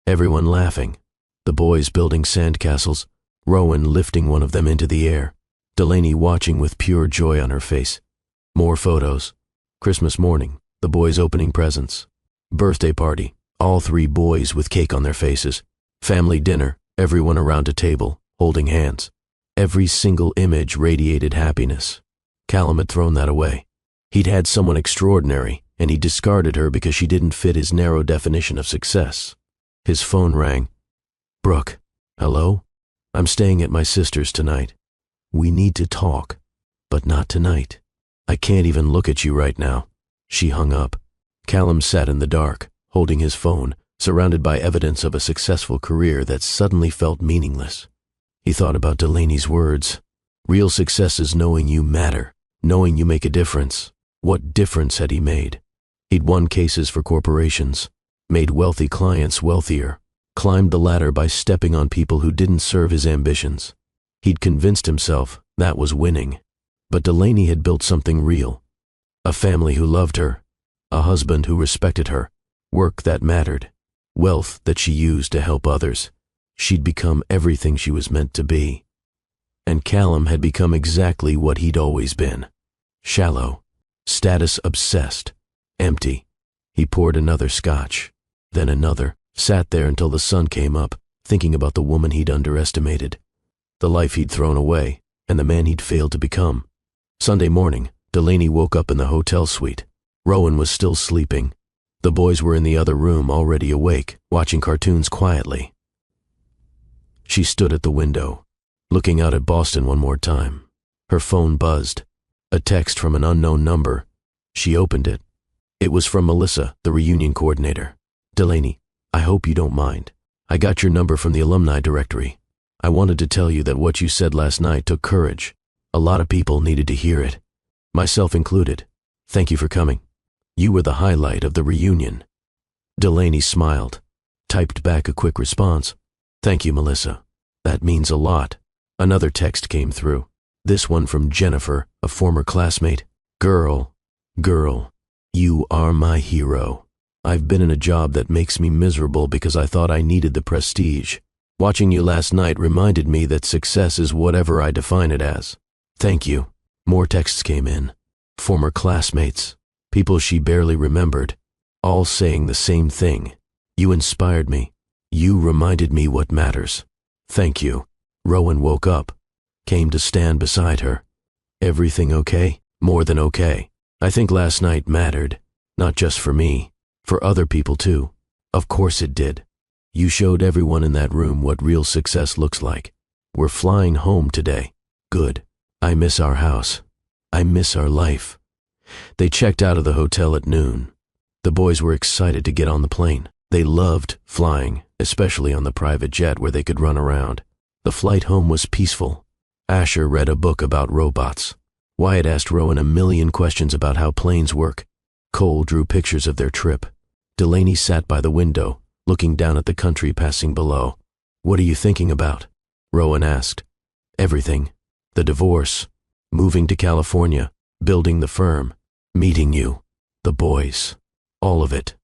Everyone laughing. The boys building sandcastles, Rowan lifting one of them into the air, Delaney watching with pure joy on her face. More photos. Christmas morning, the boys opening presents. Birthday party, all 3 boys with cake on their faces. Family dinner, everyone around a table, holding hands. Every single image radiated happiness. Callum had thrown that away. He'd had someone extraordinary, and he discarded her because she didn't fit his narrow definition of success. His phone rang. Brooke, hello? I'm staying at my sister's tonight. We need to talk, but not tonight. I can't even look at you right now. She hung up. Callum sat in the dark, holding his phone, surrounded by evidence of a successful career that suddenly felt meaningless. He thought about Delaney's words. Real success is knowing you matter, knowing you make a difference. What difference had he made? He'd won cases for corporations, made wealthy clients wealthier, climbed the ladder by stepping on people who didn't serve his ambitions. He'd convinced himself that was winning. But Delaney had built something real. A family who loved her, a husband who respected her, work that mattered, wealth that she used to help others. She'd become everything she was meant to be. And Callum had become exactly what he'd always been. Shallow, status-obsessed, empty. He poured another scotch, then another, sat there until the sun came up, thinking about the woman he'd underestimated, the life he'd thrown away, and the man he'd failed to become. Sunday morning, Delaney woke up in the hotel suite. Rowan was still sleeping. The boys were in the other room, already awake, watching cartoons quietly. She stood at the window, looking out at Boston one more time. Her phone buzzed. A text from an unknown number. She opened it. It was from Melissa, the reunion coordinator. "Delaney, I hope you don't mind. I got your number from the alumni directory. I wanted to tell you that what you said last night took courage. A lot of people needed to hear it, myself included. Thank you for coming. You were the highlight of the reunion." Delaney smiled, typed back a quick response. "Thank you, Melissa. That means a lot." Another text came through. This one from Jennifer, a former classmate. Girl, you are my hero. I've been in a job that makes me miserable because I thought I needed the prestige. Watching you last night reminded me that success is whatever I define it as. Thank you." More texts came in. Former classmates, people she barely remembered, all saying the same thing. "You inspired me. You reminded me what matters. Thank you." Rowan woke up, came to stand beside her. "Everything okay?" "More than okay. I think last night mattered, not just for me, for other people too. Of course it did. You showed everyone in that room what real success looks like. We're flying home today. Good. I miss our house. I miss our life." They checked out of the hotel at noon. The boys were excited to get on the plane. They loved flying, especially on the private jet where they could run around. The flight home was peaceful. Asher read a book about robots. Wyatt asked Rowan a million questions about how planes work. Cole drew pictures of their trip. Delaney sat by the window, looking down at the country passing below. "What are you thinking about?" Rowan asked. "Everything. The divorce, moving to California, building the firm, meeting you, the boys, all of it.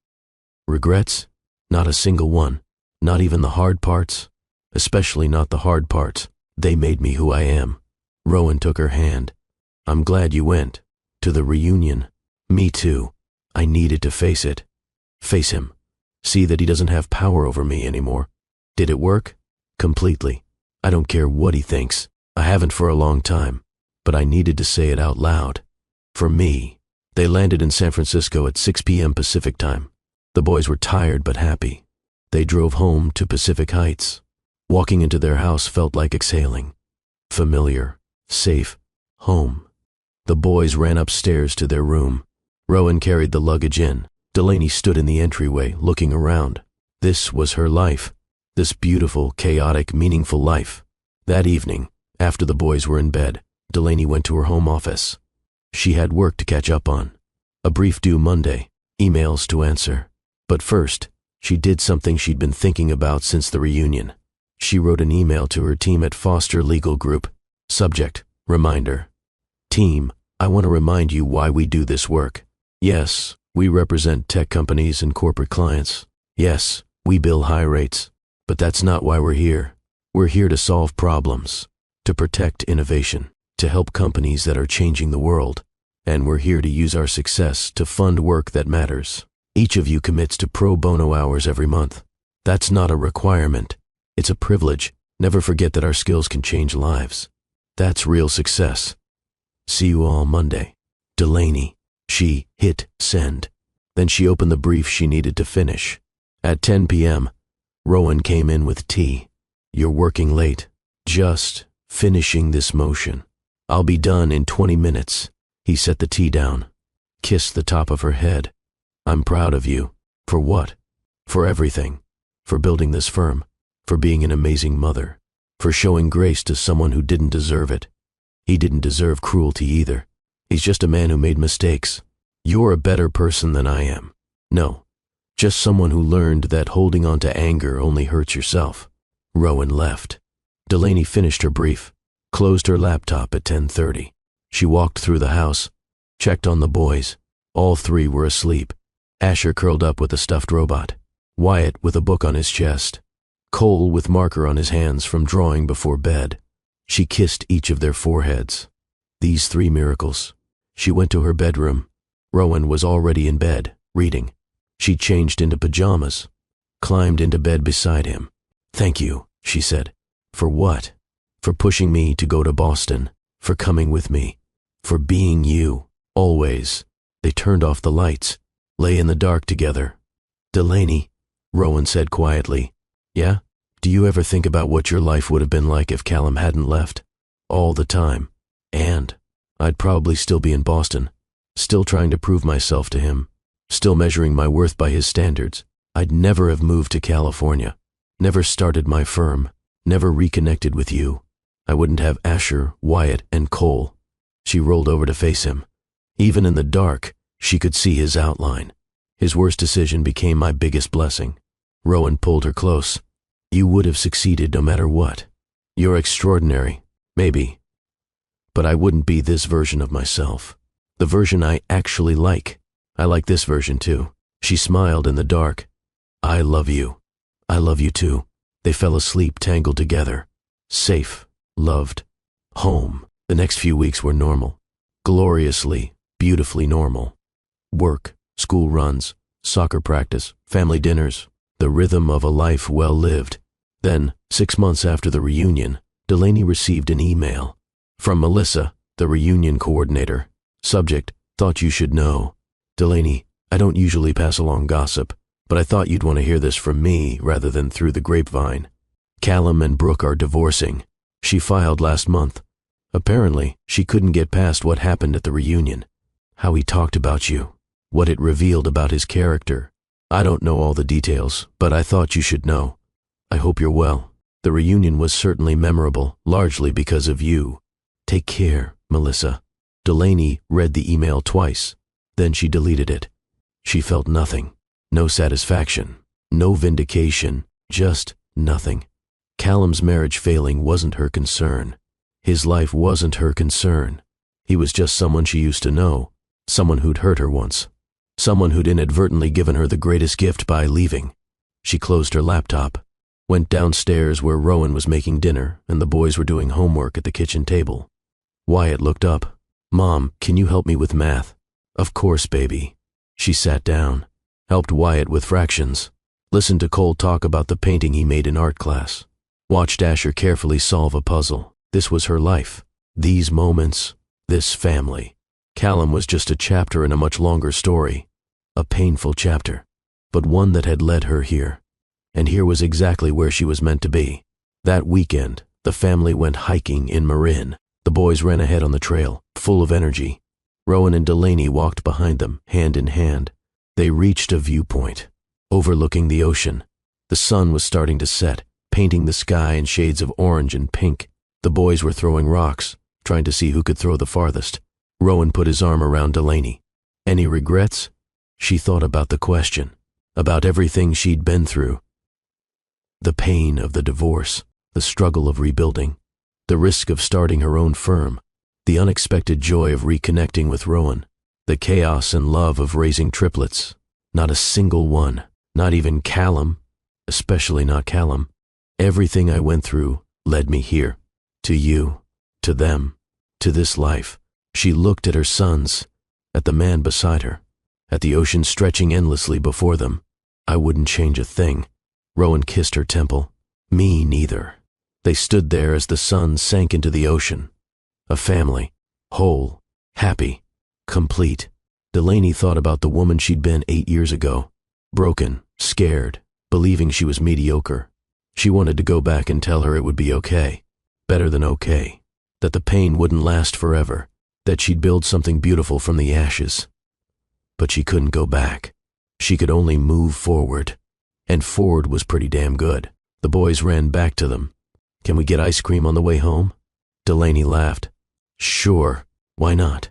Regrets? Not a single one. Not even the hard parts. Especially not the hard parts. They made me who I am." Rowan took her hand. "I'm glad you went. To the reunion. Me too. I needed to face it. Face him. See that he doesn't have power over me anymore. Did it work? Completely. I don't care what he thinks. I haven't for a long time. But I needed to say it out loud. For me." They landed in San Francisco at 6 p.m. Pacific time. The boys were tired but happy. They drove home to Pacific Heights. Walking into their house felt like exhaling. Familiar. Safe. Home. The boys ran upstairs to their room. Rowan carried the luggage in. Delaney stood in the entryway, looking around. This was her life. This beautiful, chaotic, meaningful life. That evening, after the boys were in bed, Delaney went to her home office. She had work to catch up on. A brief due Monday, emails to answer. But first, she did something she'd been thinking about since the reunion. She wrote an email to her team at Foster Legal Group. Subject, reminder. "Team, I want to remind you why we do this work. Yes, we represent tech companies and corporate clients. Yes, we bill high rates. But that's not why we're here. We're here to solve problems, to protect innovation, to help companies that are changing the world. And we're here to use our success to fund work that matters. Each of you commits to pro bono hours every month. That's not a requirement. It's a privilege. Never forget that our skills can change lives. That's real success. See you all Monday. Delaney." She hit send. Then she opened the brief she needed to finish. At 10 p.m., Rowan came in with tea. "You're working late. Just finishing this motion. I'll be done in 20 minutes. He set the tea down, kissed the top of her head. "I'm proud of you." "For what?" "For everything. For building this firm. For being an amazing mother. For showing grace to someone who didn't deserve it. He didn't deserve cruelty either. He's just a man who made mistakes. You're a better person than I am. No, just someone who learned that holding on to anger only hurts yourself." Rowan left. Delaney finished her brief, closed her laptop at 10:30. She walked through the house, checked on the boys. All three were asleep. Asher curled up with a stuffed robot. Wyatt with a book on his chest. Cole with marker on his hands from drawing before bed. She kissed each of their foreheads. These 3 miracles. She went to her bedroom. Rowan was already in bed, reading. She changed into pajamas, climbed into bed beside him. "Thank you," she said. "For what?" "For pushing me to go to Boston, for coming with me, for being you, always." They turned off the lights, lay in the dark together. "Delaney," Rowan said quietly. "Yeah? Do you ever think about what your life would have been like if Callum hadn't left?" "All the time. And I'd probably still be in Boston, still trying to prove myself to him, still measuring my worth by his standards. I'd never have moved to California, never started my firm, never reconnected with you. I wouldn't have Asher, Wyatt, and Cole." She rolled over to face him. Even in the dark, she could see his outline. His worst decision became my biggest blessing. Rowan pulled her close. "You would have succeeded no matter what. You're extraordinary, maybe. But I wouldn't be this version of myself. The version I actually like. I like this version too." She smiled in the dark. "I love you. I love you too." They fell asleep tangled together. Safe, loved, home. The next few weeks were normal. Gloriously, beautifully normal. Work, school runs, soccer practice, family dinners. The rhythm of a life well lived. Then, 6 months after the reunion, Delaney received an email. From Melissa, the reunion coordinator. Subject, "Thought you should know." "Delaney, I don't usually pass along gossip, but I thought you'd want to hear this from me rather than through the grapevine. Callum and Brooke are divorcing. She filed last month. Apparently, she couldn't get past what happened at the reunion. How he talked about you. What it revealed about his character. I don't know all the details, but I thought you should know. I hope you're well. The reunion was certainly memorable, largely because of you. Take care, Melissa." Delaney read the email twice. Then she deleted it. She felt nothing. No satisfaction. No vindication. Just nothing. Callum's marriage failing wasn't her concern. His life wasn't her concern. He was just someone she used to know. Someone who'd hurt her once. Someone who'd inadvertently given her the greatest gift by leaving. She closed her laptop, went downstairs where Rowan was making dinner and the boys were doing homework at the kitchen table. Wyatt looked up. "Mom, can you help me with math?" "Of course, baby." She sat down, helped Wyatt with fractions, listened to Cole talk about the painting he made in art class, watched Asher carefully solve a puzzle. This was her life. These moments, this family. Callum was just a chapter in a much longer story. A painful chapter, but one that had led her here. And here was exactly where she was meant to be. That weekend, the family went hiking in Marin. The boys ran ahead on the trail, full of energy. Rowan and Delaney walked behind them, hand in hand. They reached a viewpoint, overlooking the ocean. The sun was starting to set, painting the sky in shades of orange and pink. The boys were throwing rocks, trying to see who could throw the farthest. Rowan put his arm around Delaney. "Any regrets?" She thought about the question, about everything she'd been through. The pain of the divorce, the struggle of rebuilding, the risk of starting her own firm, the unexpected joy of reconnecting with Rowan, the chaos and love of raising triplets. Not a single one, not even Callum, especially not Callum. Everything I went through led me here, to you, to them, to this life. She looked at her sons, at the man beside her, at the ocean stretching endlessly before them. "I wouldn't change a thing." Rowan kissed her temple. "Me neither." They stood there as the sun sank into the ocean. A family, whole, happy, complete. Delaney thought about the woman she'd been 8 years ago. Broken, scared, believing she was mediocre. She wanted to go back and tell her it would be okay. Better than okay. That the pain wouldn't last forever. That she'd build something beautiful from the ashes. But she couldn't go back. She could only move forward. And forward was pretty damn good. The boys ran back to them. "Can we get ice cream on the way home?" Delaney laughed. "Sure, why not?"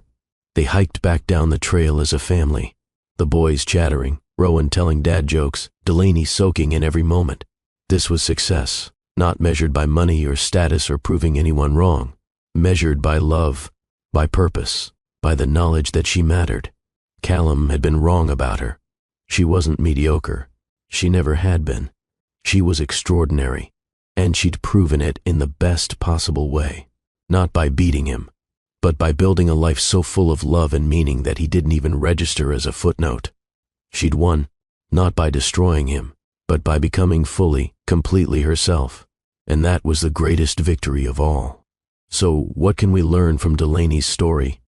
They hiked back down the trail as a family. The boys chattering, Rowan telling dad jokes, Delaney soaking in every moment. This was success, not measured by money or status or proving anyone wrong. Measured by love, by purpose, by the knowledge that she mattered. Callum had been wrong about her. She wasn't mediocre. She never had been. She was extraordinary, and she'd proven it in the best possible way. Not by beating him, but by building a life so full of love and meaning that he didn't even register as a footnote. She'd won, not by destroying him, but by becoming fully, completely herself. And that was the greatest victory of all. So what can we learn from Delaney's story?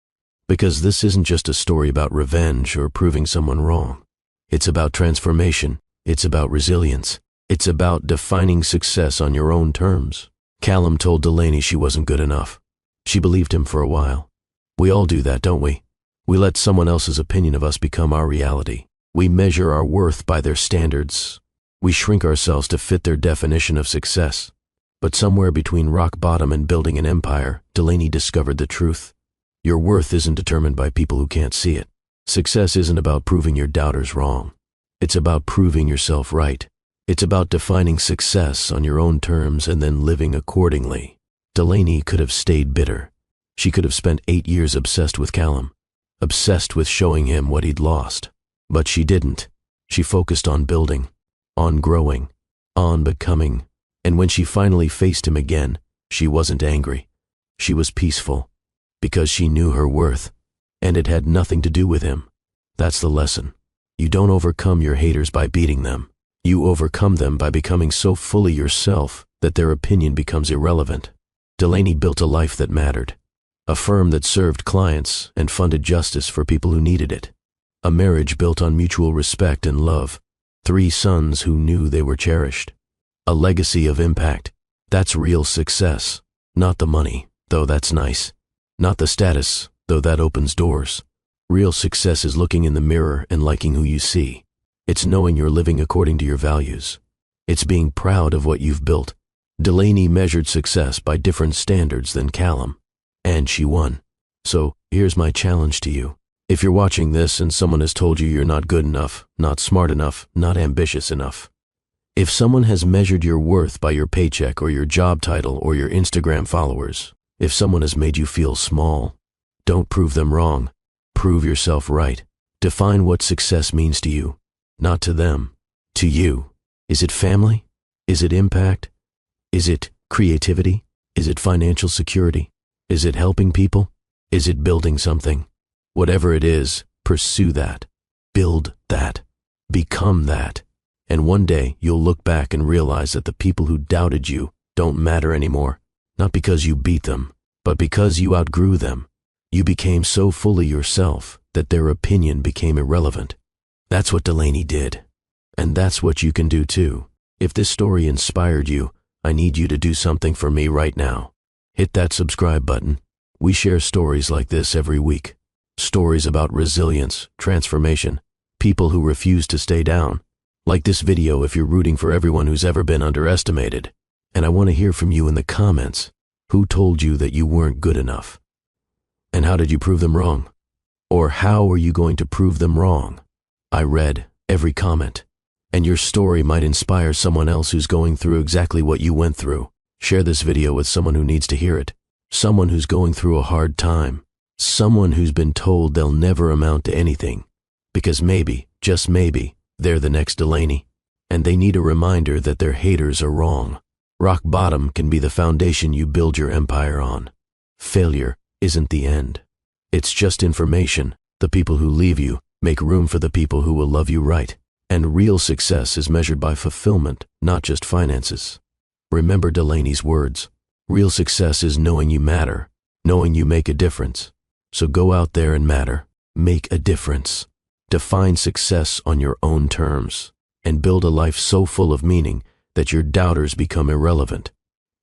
Because this isn't just a story about revenge or proving someone wrong. It's about transformation. It's about resilience. It's about defining success on your own terms. Callum told Delaney she wasn't good enough. She believed him for a while. We all do that, don't we? We let someone else's opinion of us become our reality. We measure our worth by their standards. We shrink ourselves to fit their definition of success. But somewhere between rock bottom and building an empire, Delaney discovered the truth. Your worth isn't determined by people who can't see it. Success isn't about proving your doubters wrong. It's about proving yourself right. It's about defining success on your own terms and then living accordingly. Delaney could have stayed bitter. She could have spent 8 years obsessed with Callum, obsessed with showing him what he'd lost. But she didn't. She focused on building, on growing, on becoming. And when she finally faced him again, she wasn't angry. She was peaceful, because she knew her worth, and it had nothing to do with him. That's the lesson. You don't overcome your haters by beating them. You overcome them by becoming so fully yourself that their opinion becomes irrelevant. Delaney built a life that mattered, a firm that served clients and funded justice for people who needed it, a marriage built on mutual respect and love, 3 sons who knew they were cherished, a legacy of impact. That's real success, not the money, though that's nice, not the status, though that opens doors. Real success is looking in the mirror and liking who you see. It's knowing you're living according to your values. It's being proud of what you've built. Delaney measured success by different standards than Callum, and she won. So here's my challenge to you. If you're watching this and someone has told you you're not good enough, not smart enough, not ambitious enough, if someone has measured your worth by your paycheck or your job title or your Instagram followers, if someone has made you feel small, don't prove them wrong. Prove yourself right. Define what success means to you, not to them, to you. Is it family? Is it impact? Is it creativity? Is it financial security? Is it helping people? Is it building something? Whatever it is, pursue that. Build that. Become that. And one day you'll look back and realize that the people who doubted you don't matter anymore. Not because you beat them, but because you outgrew them. You became so fully yourself that their opinion became irrelevant. That's what Delaney did. And that's what you can do too. If this story inspired you, I need you to do something for me right now. Hit that subscribe button. We share stories like this every week. Stories about resilience, transformation, people who refuse to stay down. Like this video if you're rooting for everyone who's ever been underestimated. And I want to hear from you in the comments. Who told you that you weren't good enough? And how did you prove them wrong? Or how are you going to prove them wrong? I read every comment. And your story might inspire someone else who's going through exactly what you went through. Share this video with someone who needs to hear it. Someone who's going through a hard time. Someone who's been told they'll never amount to anything. Because maybe, just maybe, they're the next Delaney. And they need a reminder that their haters are wrong. Rock bottom can be the foundation you build your empire on. Failure isn't the end. It's just information. The people who leave you make room for the people who will love you right. And real success is measured by fulfillment, not just finances. Remember Delaney's words. Real success is knowing you matter, knowing you make a difference. So go out there and matter. Make a difference. Define success on your own terms. And build a life so full of meaning that your doubters become irrelevant.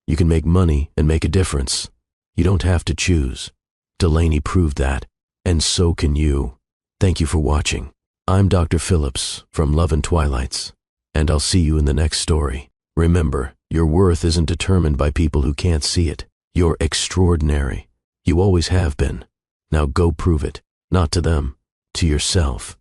You can make money and make a difference. You don't have to choose. Delaney proved that, and so can you. Thank you for watching. I'm Dr. Phillips from Love and Twilights, and I'll see you in the next story. Remember, your worth isn't determined by people who can't see it. You're extraordinary. You always have been. Now go prove it, not to them, to yourself.